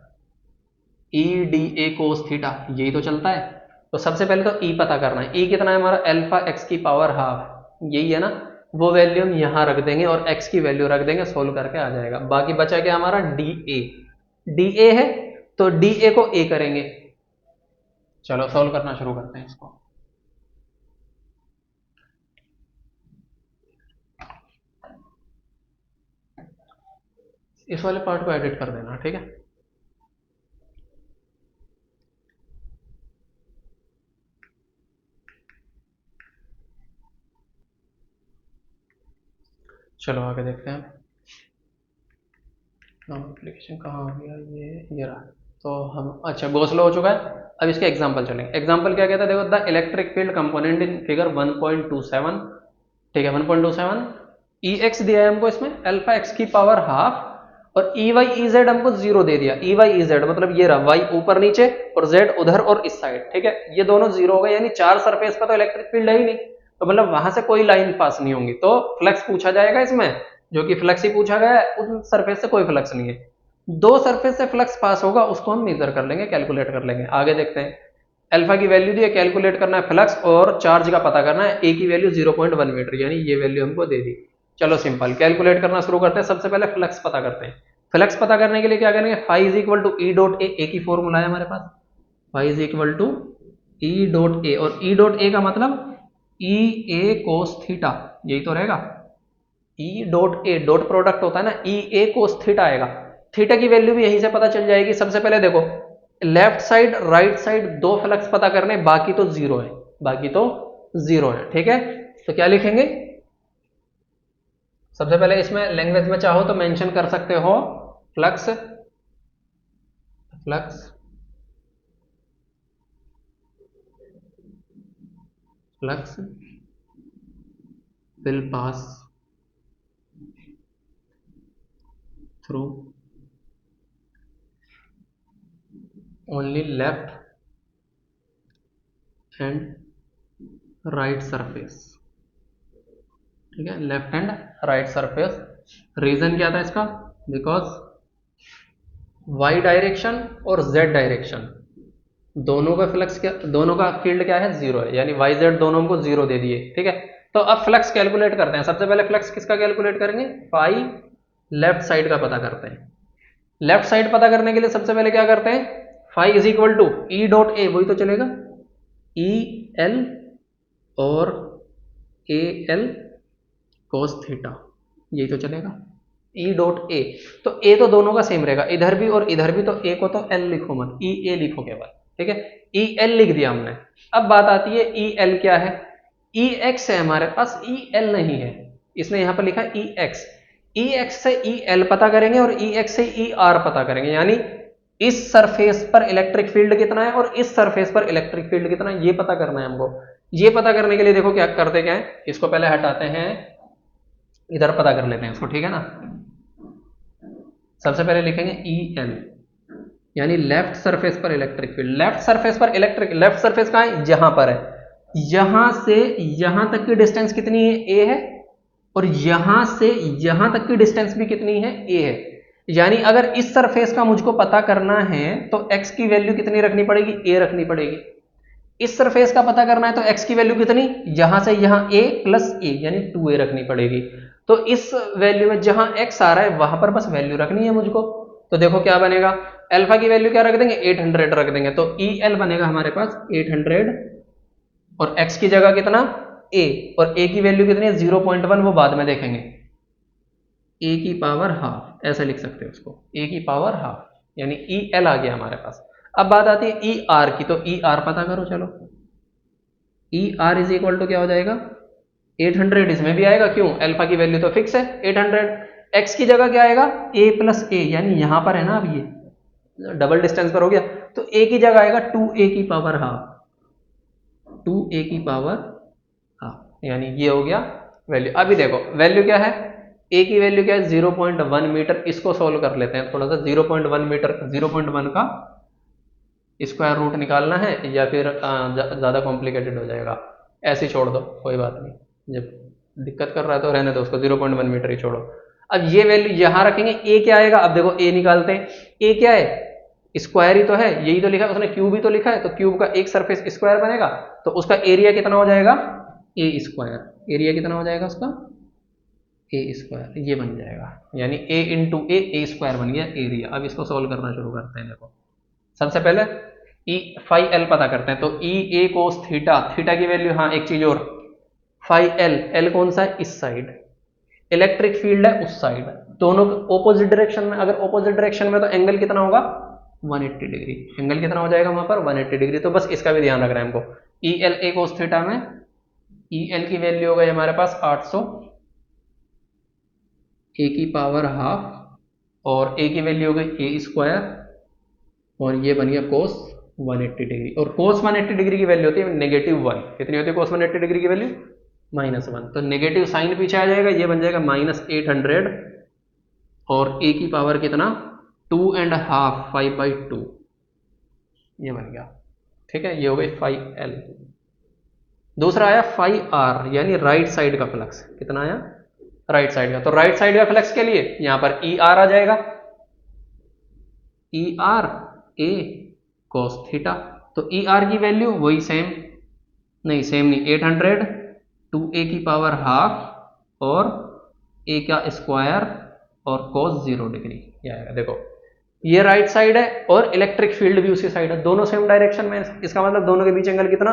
E D A cos theta, यही तो चलता है। तो सबसे पहले तो ई पता करना है, ई कितना है हमारा, अल्फा एक्स की पावर हाफ, यही है ना, वो वैल्यू हम यहां रख देंगे और x की वैल्यू रख देंगे, सोल्व करके आ जाएगा। बाकी बचा क्या हमारा, डी ए, डी ए है तो डी ए को ए करेंगे। चलो सोल्व करना शुरू करते हैं इसको। इस वाले पार्ट को एडिट कर देना, ठीक है। चलो आगे देखते हैं। एप्लीकेशन कहाँ हो गया, ये रहा। तो हम अच्छा गॉस लॉ हो चुका है। अब इसके एग्जांपल चलेंगे। एग्जांपल क्या कहता है, देखो the electric field component in figure 1.27, ठीक है 1.27, ई एक्स दिया है हमको इसमें, अल्फा एक्स की पावर हाफ, और ई वाई ई जेड हमको जीरो दे दिया। ई वाई ई जेड मतलब ये रहा, वाई ऊपर नीचे और जेड उधर और इस साइड, ठीक है, ये दोनों जीरो हो गए, यानी चार सरफेस पर तो इलेक्ट्रिक फील्ड है ही नहीं, तो मतलब वहां से कोई लाइन पास नहीं होंगी, तो फ्लक्स पूछा जाएगा इसमें, जो कि फ्लक्स ही पूछा गया है, उस सरफेस से कोई फ्लक्स नहीं है। दो सरफेस से फ्लक्स पास होगा, उसको हम मेजर कर लेंगे, कैलकुलेट कर लेंगे। आगे देखते हैं। अल्फा की वैल्यू दी है, कैलकुलेट करना है फ्लक्स, और चार्ज का पता करना है। ए की वैल्यू 0.1 मीटर, यानी ये वैल्यू हमको दे दी। चलो सिंपल कैलकुलेट करना शुरू करते हैं। सबसे पहले फ्लक्स पता करते हैं। फ्लक्स पता करने के लिए क्या करेंगे, phi is equal to E dot A की फॉर्मूला है हमारे पास, phi is equal to E dot A, और ई डॉट ए का मतलब ई ए कोस थीटा, यही तो रहेगा। ई डॉट ए डॉट प्रोडक्ट होता है ना, ई ए कोस थीटा आएगा। थीटा की वैल्यू भी यहीं से पता चल जाएगी। सबसे पहले देखो, लेफ्ट साइड राइट साइड दो फ्लक्स पता करने, बाकी तो जीरो है, बाकी तो जीरो है, ठीक है। तो क्या लिखेंगे, सबसे पहले इसमें लैंग्वेज में चाहो तो मेंशन कर सकते हो flux, flux flux will pass through only left and right surface, ठीक है, left and right surface. Reason क्या था इसका, बिकॉज वाई डायरेक्शन और जेड डायरेक्शन दोनों का फ्लक्स क्या, दोनों का फील्ड क्या है, जीरो है, यानी वाई जेड दोनों हमको जीरो दे दिए, ठीक है। तो अब फ्लक्स कैलकुलेट करते हैं। सबसे पहले फ्लक्स किसका कैलकुलेट करेंगे, फाई लेफ्ट साइड का पता करते हैं। लेफ्ट साइड पता करने के लिए सबसे पहले क्या करते हैं, phi is equal to E dot A, वही तो चलेगा, ई एल और ए एल कोस थीटा, यही तो चलेगा, ई डॉट ए। तो ए तो दोनों का सेम रहेगा, इधर भी और इधर भी, तो ए को तो एल लिखो मत, ई ए लिखो केवल, ठीक है। ई एल लिख दिया हमने। अब बात आती है ई एल क्या है, ई एक्स है हमारे पास, ई एल नहीं है, इसने यहां पर लिखा ई एक्स। ई एक्स से ई एल पता करेंगे और ई एक्स से ई आर पता करेंगे, यानी इस सरफेस पर इलेक्ट्रिक फील्ड कितना है और इस सरफेस पर इलेक्ट्रिक फील्ड कितना है, ये पता करना है हमको। ये पता करने के लिए देखो क्या करते, क्या है, इसको पहले हटाते हैं, इधर पता कर लेते हैं इसको, ठीक है ना। सबसे पहले लिखेंगे ई एल, यानी लेफ्ट सरफेस पर इलेक्ट्रिक फील्ड। लेफ्ट सरफेस पर इलेक्ट्रिक, लेफ्ट सरफेस कहां है, यहां पर है, यहां से यहां तक की डिस्टेंस कितनी है, ए है, और यहां से यहां तक की डिस्टेंस भी कितनी है, ए है। यानी अगर इस सरफेस का मुझको पता करना है तो x की वैल्यू कितनी रखनी पड़ेगी, a रखनी पड़ेगी। इस सरफेस का पता करना है तो x की वैल्यू कितनी, यहां से यहां a प्लस a, यानी 2a रखनी पड़ेगी। तो इस वैल्यू में जहां x आ रहा है वहां पर बस वैल्यू रखनी है मुझको। तो देखो क्या बनेगा, अल्फा की वैल्यू क्या रख देंगे, 800 रख देंगे, तो EL बनेगा हमारे पास 800, और x की जगह कितना, a, और a की वैल्यू कितनी है 0.1, वो बाद में देखेंगे, a की पावर हाफ, ऐसा लिख सकते हो उसको, a की पावर हाफ, यानी EL आ गया हमारे पास। अब बात आती है ER की, तो ER पता करो, चलो ER इज इक्वल टू क्या हो जाएगा, 800 इसमें भी आएगा, क्यों, अल्फा की वैल्यू तो फिक्स है 800। x की जगह क्या आएगा, a प्लस a, यानी यहां पर है ना, अब ये डबल डिस्टेंस पर हो गया, तो a की जगह आएगा 2a की पावर हाफ, 2a की पावर हाफ, यानी ये हो गया वैल्यू। अभी देखो वैल्यू क्या है, a की वैल्यू क्या है 0.1 मीटर। इसको सोल्व कर लेते हैं थोड़ा सा, 0.1 मीटर, 0.1 का स्क्वायर रूट निकालना है, या फिर ज़्यादा कॉम्प्लिकेटेड हो जाएगा, ऐसे ही छोड़ दो, कोई बात नहीं, जब दिक्कत कर रहा है तो रहने दो उसको, 0.1 मीटर ही छोड़ो। अब ये वैल्यू यहां रखेंगे, a क्या आएगा, अब देखो a निकालते हैं, a क्या है, स्क्वायर ही तो है, यही तो लिखा है उसने, क्यूब ही तो लिखा है, तो क्यूब का एक सरफेस स्क्वायर बनेगा, तो उसका एरिया कितना हो जाएगा, a स्क्वायर, एरिया कितना हो जाएगा उसका, a स्क्वायर, ये बन जाएगा, यानी a इंटू ए स्क्वायर बन गया एरिया। अब इसको सोल्व करना शुरू करते हैं। देखो सबसे पहले ई फाई एल पता करते हैं, तो ई ए कोस थीटा, थीटा की वैल्यू, हाँ एक चीज और, फाई एल, एल कौन सा है, इस साइड, इलेक्ट्रिक फील्ड है उस साइड, दोनों ऑपोजिट डायरेक्शन में, अगर ऑपोजिट डायरेक्शन में तो एंगल कितना होगा, 180 डिग्री, एंगल कितना हो जाएगा वहां पर, 180 डिग्री। तो बस इसका भी ध्यान रखना है हमको, E L A cos theta में ई एल की वैल्यू हो गई हमारे पास 800, ए की पावर हाफ और ए की वैल्यू हो गई ए स्क्वायर और ये बन गया कोस 180 डिग्री। और कोस 180 डिग्री की वैल्यू होती है -1। कितनी होती है कोस 180 डिग्री की वैल्यू? -1। तो नेगेटिव साइन पीछे आ जाएगा, ये बन जाएगा -800 और ए की पावर कितना 2.5 5/2 ये बन गया। ठीक है, ये हो गई φL। दूसरा आया φR यानी राइट साइड का फ्लक्स। कितना आया? राइट साइड का। तो राइट साइड का फ्लक्स के लिए यहां पर ER आ जाएगा, ER A cos थीटा। तो ER की वैल्यू वही सेम नहीं 800 2A की पावर हाफ और A का स्क्वायर और cos 0 डिग्री ये आएगा। देखो ये राइट साइड है और इलेक्ट्रिक फील्ड भी उसी साइड है, दोनों सेम डायरेक्शन में। इसका मतलब दोनों के बीच एंगल कितना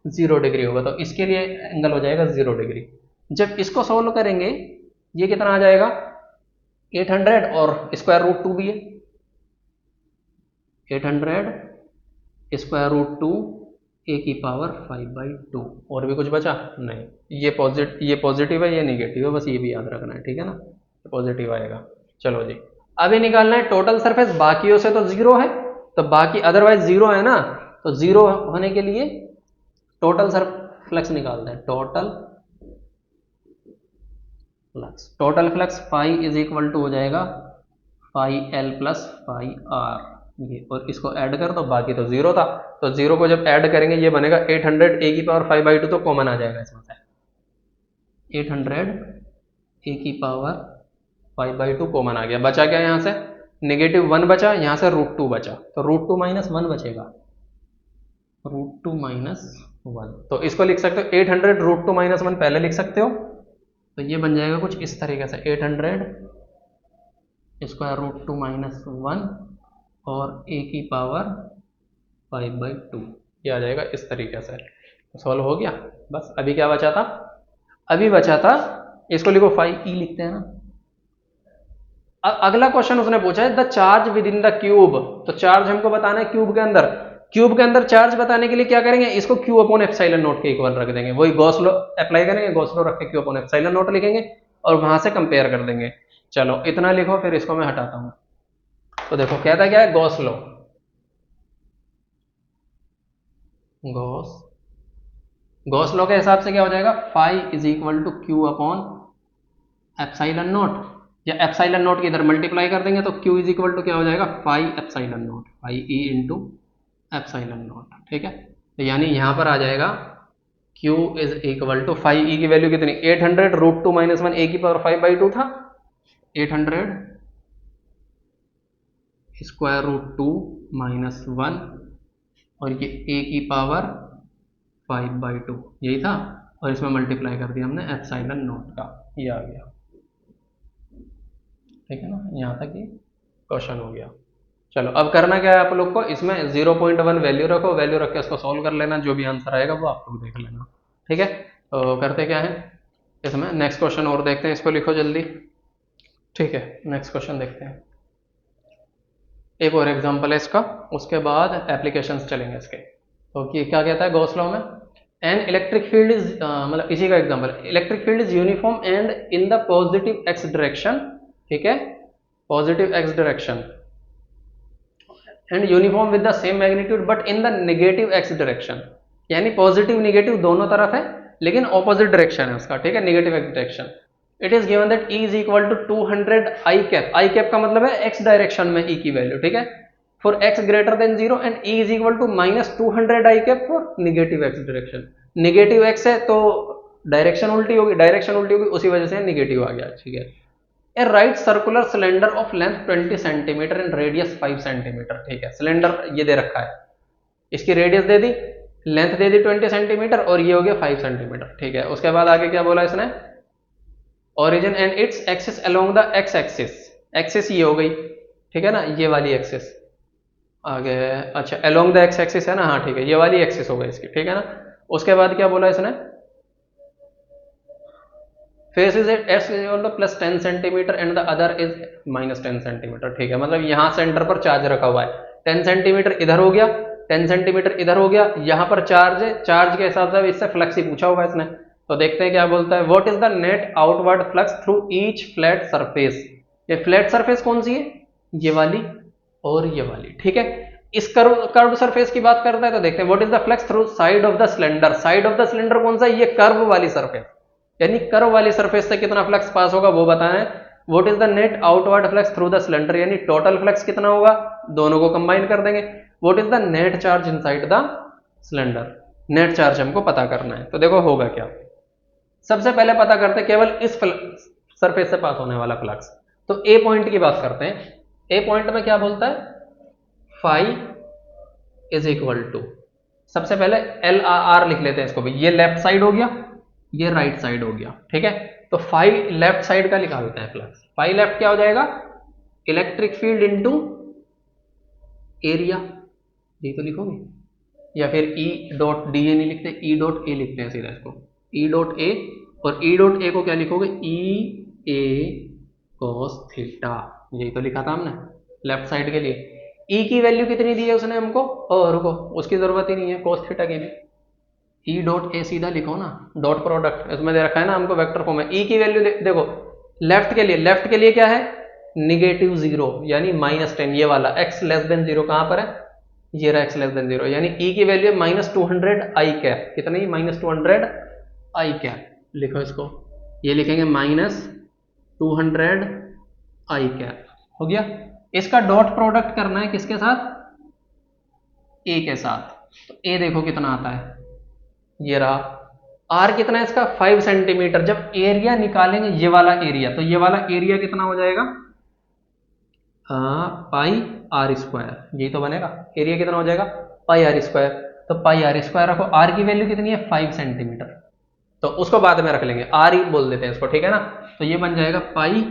0 डिग्री होगा, तो इसके लिए एंगल हो जाएगा 0 डिग्री। जब इसको सोल्व करेंगे ये कितना आ जाएगा 800 और स्क्वायर रूट 2 भी है, 800 स्क्वायर रूट 2 ए की पावर 5/2। और भी कुछ बचा नहीं। ये पॉजिटिव है, ये नेगेटिव है, बस ये भी याद रखना है। ठीक है ना, पॉजिटिव आएगा। चलो जी, अभी निकालना है टोटल सरफेस। बाकियों से तो 0 है, तो बाकी अदरवाइज 0 है ना, तो 0 होने के लिए टोटल फ्लक्स निकालते हैं। Total flux phi is equal to हो जाएगा φL प्लस φR ये, और इसको ऐड कर दो, बाकी तो 0 था। तो 0 को जब ऐड करेंगे ये बनेगा 800 ए की पावर 5/2, तो कॉमन आ जाएगा इसमें से 800 ए की पावर 5/2 कॉमन आ गया। बचा क्या यहाँ से? -1 बचा, यहाँ से √2 बचा, तो √2 - 1 बचेगा, √2 - 1। तो इसको लिख सकते हो 800 √2 - 1 पहले लिख सकते हो, तो ये बन जाएगा कुछ इस तरीके से 800 स्क्वायर √2 - 1 और ए की पावर 5/2 ये आ जाएगा इस तरीके से। तो सॉल्व हो गया। बस अभी क्या बचा था? अभी बचा था इसको लिखो φE लिखते हैं ना। अगला क्वेश्चन उसने पूछा है the charge within the cube. तो चार्ज हमको बताना है क्यूब के अंदर। क्यूब के अंदर चार्ज बताने के लिए क्या करेंगे, इसको Q/ε0 के इक्वल रख देंगे। वही गॉस लॉ अप्लाई करेंगे, गॉस लॉ रख के Q/ε0 लिखेंगे और वहां से कंपेयर कर देंगे। चलो इतना लिखो, फिर इसको मैं हटाता हूं। तो देखो कहता क्या है, गॉस लॉ, गॉस लॉ के हिसाब से क्या हो जाएगा, phi is equal to Q/ε0 या ε0 की इधर मल्टीप्लाई कर देंगे तो Q इज इक्वल टू क्या हो जाएगा φE/ε0 ठीक है। तो यानी यहां पर आ जाएगा Q is equal to φE की वैल्यू कितनी 800 √2 - 1 ए की पावर 5/2 था, 800 स्क्वायर √2 - 1 और ये ए की पावर 5/2 यही था, और इसमें मल्टीप्लाई कर दिया हमने ε0 का, ये आ गया। ठीक है ना, यहाँ तक ये क्वेश्चन हो गया। चलो अब करना क्या है आप लोग को, इसमें 0.1 वैल्यू रखो, वैल्यू रख के इसको सॉल्व कर लेना, जो भी आंसर आएगा वो आप लोग देख लेना। ठीक है, तो करते क्या है इसमें, नेक्स्ट क्वेश्चन और देखते हैं, इसको लिखो जल्दी। ठीक है, नेक्स्ट क्वेश्चन देखते हैं, एक और एग्जाम्पल है इसका, उसके बाद एप्लीकेशंस चलेंगे इसके। तो क्या कहता है गॉस लॉ में, एन इलेक्ट्रिक फील्ड इज, मतलब इसी का example, electric field is uniform and in the positive x direction. ठीक है, positive x direction and uniform with the same magnitude but in the negative x direction, यानी positive negative दोनों तरफ है लेकिन ऑपोजिट डायरेक्शन है उसका। ठीक है, negative x direction. It is given that E is equal to 200 i cap, i cap का मतलब है एक्स डायरेक्शन में E की वैल्यू। ठीक है, for x greater than 0 and E is equal to -200 i cap for negative x direction. Negative x है तो direction उल्टी होगी, डायरेक्शन उल्टी होगी, उसी वजह से नेगेटिव आ गया। ठीक है, a right circular cylinder of length 20 centimetre and radius 5 centimetre. ठीक है, सिलेंडर ये दे रखा है, इसकी रेडियस दे दी, लेंथ दे दी 20 सेंटीमीटर और ये हो गया 5 सेंटीमीटर। ठीक है, उसके बाद आगे क्या बोला इसने, origin and its axis along the x axis, axis ये हो गई। ठीक है ना, ये वाली एक्सिस आगे, अच्छा अलोंग द एक्स एक्सिस है ना, हाँ ठीक है, ये वाली एक्सिस हो गई इसकी। ठीक है ना, उसके बाद क्या बोला इसने, face is S plus 10 centimetre and the other is -10 centimetre. ठीक है, मतलब यहाँ सेंटर पर चार्ज रखा हुआ है, 10 सेंटीमीटर इधर हो गया, 10 सेंटीमीटर इधर हो गया, यहाँ पर चार्ज है, चार्ज के हिसाब से इससे फ्लक्स ही पूछा होगा इसने, तो देखते हैं क्या बोलता है, what is the net outward flux through each flat surface. ये फ्लैट सरफेस कौन सी है, ये वाली और ये वाली, ठीक है। इस कर्व सरफेस की बात करता है तो देखते हैं what is the flux through side of the cylinder. Side of the cylinder कौन सा है, ये कर्व वाली सरफेस, यानी कर्व वाली सरफेस से कितना फ्लक्स पास होगा वो बताना है। What is the net outward flux through the cylinder, यानी टोटल फ्लक्स कितना होगा, दोनों को कंबाइन कर देंगे। What is the net charge inside the cylinder, net charge हमको पता करना है। तो देखो होगा क्या, सबसे पहले पता करते हैं केवल इस सरफेस से पास होने वाला फ्लक्स। तो ए पॉइंट की बात करते हैं। ए पॉइंट में क्या बोलता है, फाई इज इक्वल टू, सबसे पहले एल आर लिख लेते हैं इसको भी, ये लेफ्ट साइड हो गया, ये राइट साइड हो गया, ठीक है। तो फाई लेफ्ट साइड का निकालते हैं फ्लक्स। फाई लेफ्ट क्या हो जाएगा, इलेक्ट्रिक फील्ड इनटू एरिया, ये तो लिखोगे, या फिर ई डॉट डी ए नहीं लिखते, ई डॉट ए लिखते हैं सीधा इसको, ई डॉट ए। और ई डॉट ए को क्या लिखोगे, ई ए कॉस थीटा, यही तो लिखा था हमने लेफ्ट साइड के लिए। ई की वैल्यू कितनी दी है उसने हमको, और रुको उसकी जरूरत ही नहीं है कॉस थीटा की भी, ई डॉट ए सीधा लिखो ना, डॉट प्रोडक्ट इसमें दे रखा है ना हमको वेक्टर फॉर्म में। ई की वैल्यू देखो लेफ्ट के लिए क्या है, निगेटिव जीरो यानी -10, ये वाला एक्स लेस देन जीरो कहां पर है, ये रहा एक्स लेस देन जीरो, यानी ई की वैल्यू है -200 आई कैप, कितनी -200 आई कैप, लिखो इसको, ये लिखेंगे -200 आई कैप, हो गया। इसका डॉट प्रोडक्ट करना है किसके साथ, ए के साथ। तो ए देखो कितना आता है, ये रहा, आर कितना है इसका 5 सेंटीमीटर। जब एरिया निकालेंगे ये वाला एरिया, तो ये वाला एरिया कितना हो जाएगा, पाई आर स्क्वायर, यही तो बनेगा, एरिया कितना हो जाएगा पाई आर स्क्वायर। तो पाई आर स्क्वायर रखो, आर की वैल्यू कितनी है 5 सेंटीमीटर, तो उसको बाद में रख लेंगे, आर ही बोल देते हैं इसको, ठीक है ना। तो ये बन जाएगा पाई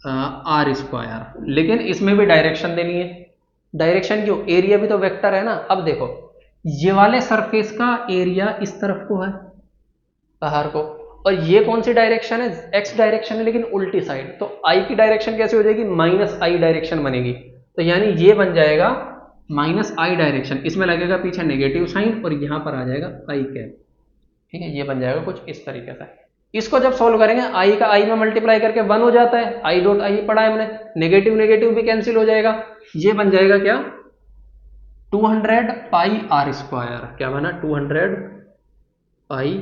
आर स्क्वायर, लेकिन इसमें भी डायरेक्शन देनी है। डायरेक्शन क्यों, एरिया भी तो वेक्टर है ना। अब देखो ये वाले सरफेस का एरिया इस तरफ को है, बाहर को, और ये कौन सी डायरेक्शन है, एक्स डायरेक्शन है, लेकिन उल्टी साइड। तो आई की डायरेक्शन कैसे हो जाएगी, -i डायरेक्शन बनेगी। तो यानी ये बन जाएगा -i डायरेक्शन, इसमें लगेगा पीछे नेगेटिव साइन और यहां पर आ जाएगा आई कैप, ठीक है। ये बन जाएगा कुछ इस तरीके से। इसको जब सॉल्व करेंगे आई का आई में मल्टीप्लाई करके 1 हो जाता है, आई डॉट आई पढ़ा है हमने, नेगेटिव नेगेटिव भी कैंसिल हो जाएगा। ये बन जाएगा क्या, 200 पाई आर स्क्वायर, क्या बना 200 पाई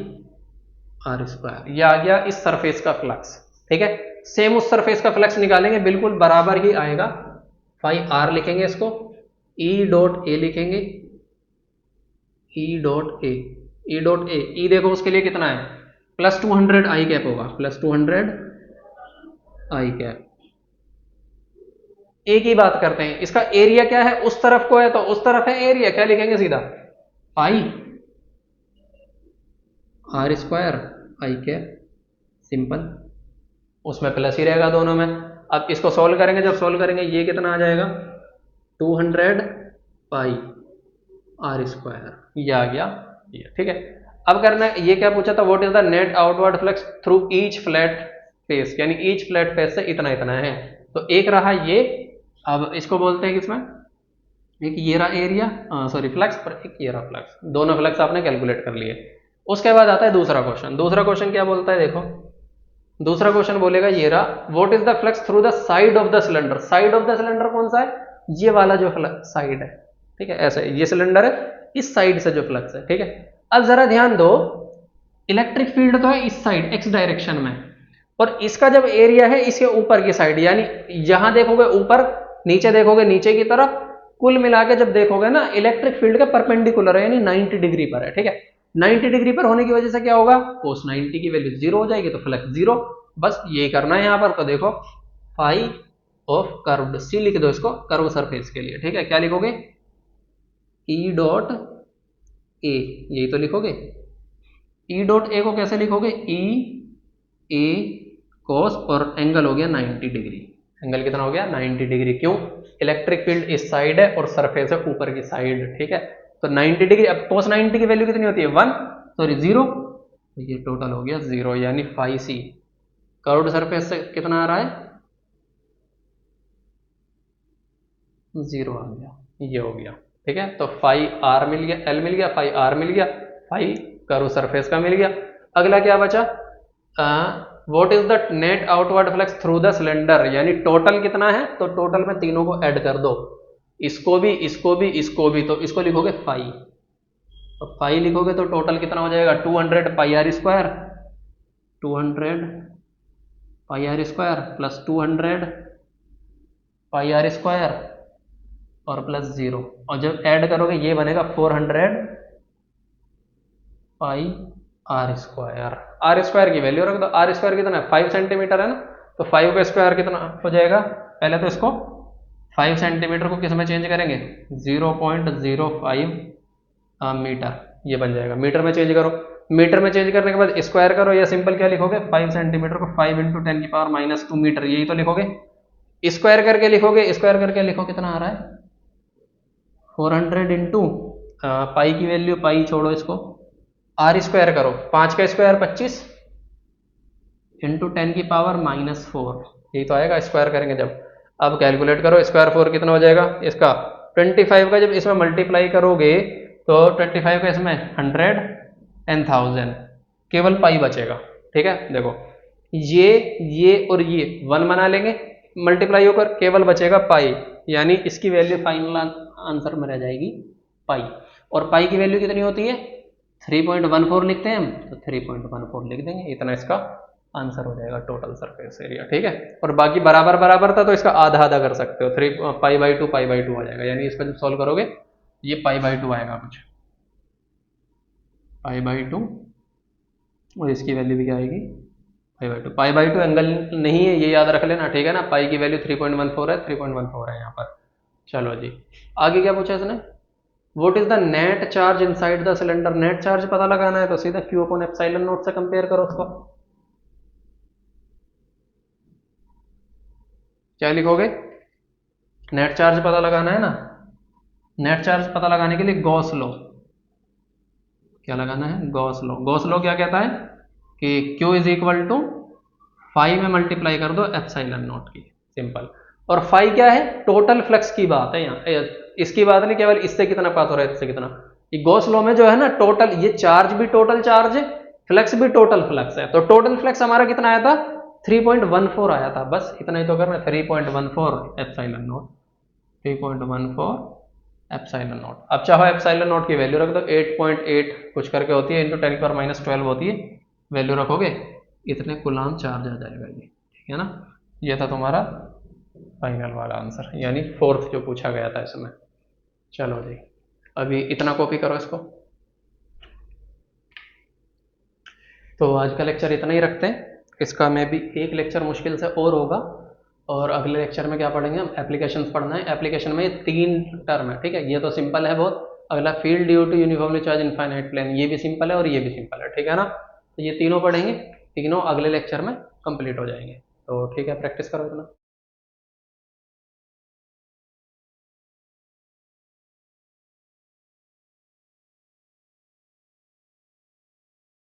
आर स्क्वायर, ये आ गया इस सरफेस का फ्लक्स, ठीक है। सेम उस सरफेस का फ्लक्स निकालेंगे, बिल्कुल बराबर ही आएगा, फाई आर लिखेंगे इसको, ई डॉट ए लिखेंगे, ई डॉट ए, ई डॉट ए, ई देखो उसके लिए कितना है +200 आई कैप होगा, +200 आई कैप। ए की बात करते हैं, इसका एरिया क्या है, उस तरफ को है तो उस तरफ है एरिया, क्या लिखेंगे सीधा pi are square I cap, simple, उसमें प्लस ही रहेगा दोनों में। अब इसको सॉल्व करेंगे, जब सॉल्व करेंगे ये कितना आ जाएगा 200 पाई आर स्क्वायर, ये आ गया ये, ठीक है। अब करना है, ये क्या पूछा था, what is the net outward flux through each flat face, यानी ईच फ्लैट फेस से इतना इतना है। तो एक रहा ये, अब इसको बोलते हैं किसमें, एक ये रहा एरिया, सॉरी फ्लक्स, पर एक ये रहा फ्लक्स, दोनों फ्लक्स आपने कैलकुलेट कर लिए। उसके बाद आता है दूसरा क्वेश्चन। दूसरा क्वेश्चन क्या बोलता है, देखो दूसरा क्वेश्चन बोलेगा ये रहा, what is the flux through the side of the cylinder. Side of the cylinder कौन सा है, ये वाला जो साइड है, ठीक है, ऐसा ये सिलेंडर है, इस साइड से जो फ्लक्स है, ठीक है। अब जरा ध्यान दो, इलेक्ट्रिक फील्ड तो है इस साइड एक्स डायरेक्शन में, और इसका जब एरिया है इसके ऊपर की साइड, यानी यहां देखोगे ऊपर, नीचे देखोगे नीचे की तरफ, कुल मिला के जब देखोगे ना इलेक्ट्रिक फील्ड के परपेंडिकुलर है, यानी 90 डिग्री पर है, ठीक है। 90 डिग्री पर होने की वजह से क्या होगा, cos 90 की वैल्यू 0 हो जाएगी, तो फ्लक्स 0, बस यही करना है यहां पर। तो देखो फाई ऑफ कर्व्ड, सी लिख दो इसको कर्व सरफेस के लिए, ठीक है। क्या लिखोगे, ई डॉट ए, यही तो लिखोगे। ई डॉट ए को कैसे लिखोगे, ई ए कॉस, और एंगल हो गया 90 डिग्री, एंगल कितना हो गया 90 डिग्री, क्यों, इलेक्ट्रिक फील्ड इस साइड है और सरफेस है ऊपर की साइड, ठीक है। तो 90 डिग्री, अब cos 90 की वैल्यू कितनी होती है 1, सॉरी 0, ये टोटल हो गया 0, यानी फाई सी कर्व्ड सरफेस से कितना आ रहा है 0 आ गया, ये हो गया, ठीक है। तो फाई आर मिल गया, एल मिल गया, फाई आर मिल गया, फाई कर्व सरफेस का मिल गया। अगला क्या बचा, what is the net outward flux through the cylinder, यानी टोटल कितना है, तो टोटल में तीनों को ऐड कर दो, इसको भी इसको भी इसको भी, तो इसको लिखोगे फाई, तो फाई लिखोगे तो टोटल कितना हो जाएगा 200 pi are square, 200 pi are square plus 200 pi are square और प्लस 0, और जब ऐड करोगे ये बनेगा 400 pi are square. R square की वैल्यू रख दो, आर स्क्वायर कितना है 5 सेंटीमीटर है ना, तो 5 का स्क्वायर कितना हो जाएगा, पहले तो इसको 5 सेंटीमीटर को किस में चेंज करेंगे 0.05 मीटर, ये बन जाएगा, मीटर में चेंज करो, मीटर में चेंज करने के बाद स्क्वायर करो, या सिंपल क्या लिखोगे 5 सेंटीमीटर को 5 इंटू 10⁻⁻2 मीटर, यही तो लिखोगे, स्क्वायर करके लिखोगे, स्क्वायर करके लिखो कितना आ रहा है 400 इंटू पाई की वैल्यू, पाई छोड़ो इसको, आर स्क्वायर करो, 5 का स्क्वायर 25 इंटू 10⁻⁻4, यही तो आएगा स्क्वायर करेंगे जब। अब कैलकुलेट करो, स्क्वायर 4 कितना हो जाएगा इसका 25 का, जब इसमें मल्टीप्लाई करोगे तो 25 का इसमें 100 एंड 1000, केवल पाई बचेगा, ठीक है। देखो ये और ये 1 बना लेंगे, मल्टीप्लाई होकर केवल बचेगा पाई, यानी इसकी वैल्यू फाइनल आंसर में रह जाएगी पाई, और पाई की वैल्यू कितनी होती है 3.14 लिखते हैं हम, तो 3.14 लिख देंगे, इतना इसका आंसर हो जाएगा टोटल सरफेस एरिया, ठीक है। और बाकी बराबर बराबर था तो इसका आधा आधा कर सकते हो, 3 पाई बाई टू आ जाएगा, यानी इसका जब सॉल्व करोगे ये पाई/2 आएगा कुछ, पाई/2, और इसकी वैल्यू भी क्या आएगी पाई/2, पाई/2 एंगल नहीं है ये याद रख लेना, ठीक है ना, पाई की वैल्यू 3.14 है, 3.14 है यहाँ पर। चलो जी, आगे क्या पूछा इसने, what is the net charge inside the cylinder, net charge पता लगाना है तो सीधा Q/ε0 से कंपेयर करो उसको, क्या लिखोगे, नेट चार्ज पता लगाना है ना, नेट चार्ज पता लगाने के लिए गॉस लॉ, क्या लगाना है गॉस लॉ, गॉस लॉ क्या कहता है कि Q is equal to phi में मल्टीप्लाई कर दो ε0 की, सिंपल, और फाई क्या है टोटल फ्लक्स की बात है यहाँ, इसकी बात नहीं केवल इससे कितना पास हो रहा है इससे कितना, ये गॉस लॉ में जो है ना टोटल, ये चार्ज भी टोटल चार्ज है, फ्लक्स भी टोटल फ्लक्स है, तो टोटल फ्लक्स हमारा कितना आया था 3.14 आया था, बस इतना ही तो करना है, 3.14 ε0, 3.14 ε0, अब चाहो ε0 की वैल्यू रख दो, 8.8 कुछ करके होती है, इंटू 10⁻12 होती है, वैल्यू रखोगे इतने कूलाम चार्ज आ जाएगा ये, ठीक है ना। ये था तुम्हारा फाइनल वाला आंसर, यानी फोर्थ जो पूछा गया था इसमें। चलो जी, अभी इतना कॉपी करो इसको, तो आज का लेक्चर इतना ही रखते हैं, इसका में भी एक लेक्चर मुश्किल से और होगा, और अगले लेक्चर में क्या पढ़ेंगे हम, एप्लीकेशंस पढ़ना है, एप्लीकेशन में 3 टर्म है, ठीक है, ये तो सिंपल है बहुत, अगला field due to uniformly charge infinite plane, ये भी सिंपल है और ये भी सिंपल है, ठीक है ना, तो ये तीनों पढ़ेंगे, तीनों अगले लेक्चर में कंप्लीट हो जाएंगे, तो ठीक है, प्रैक्टिस करो इतना।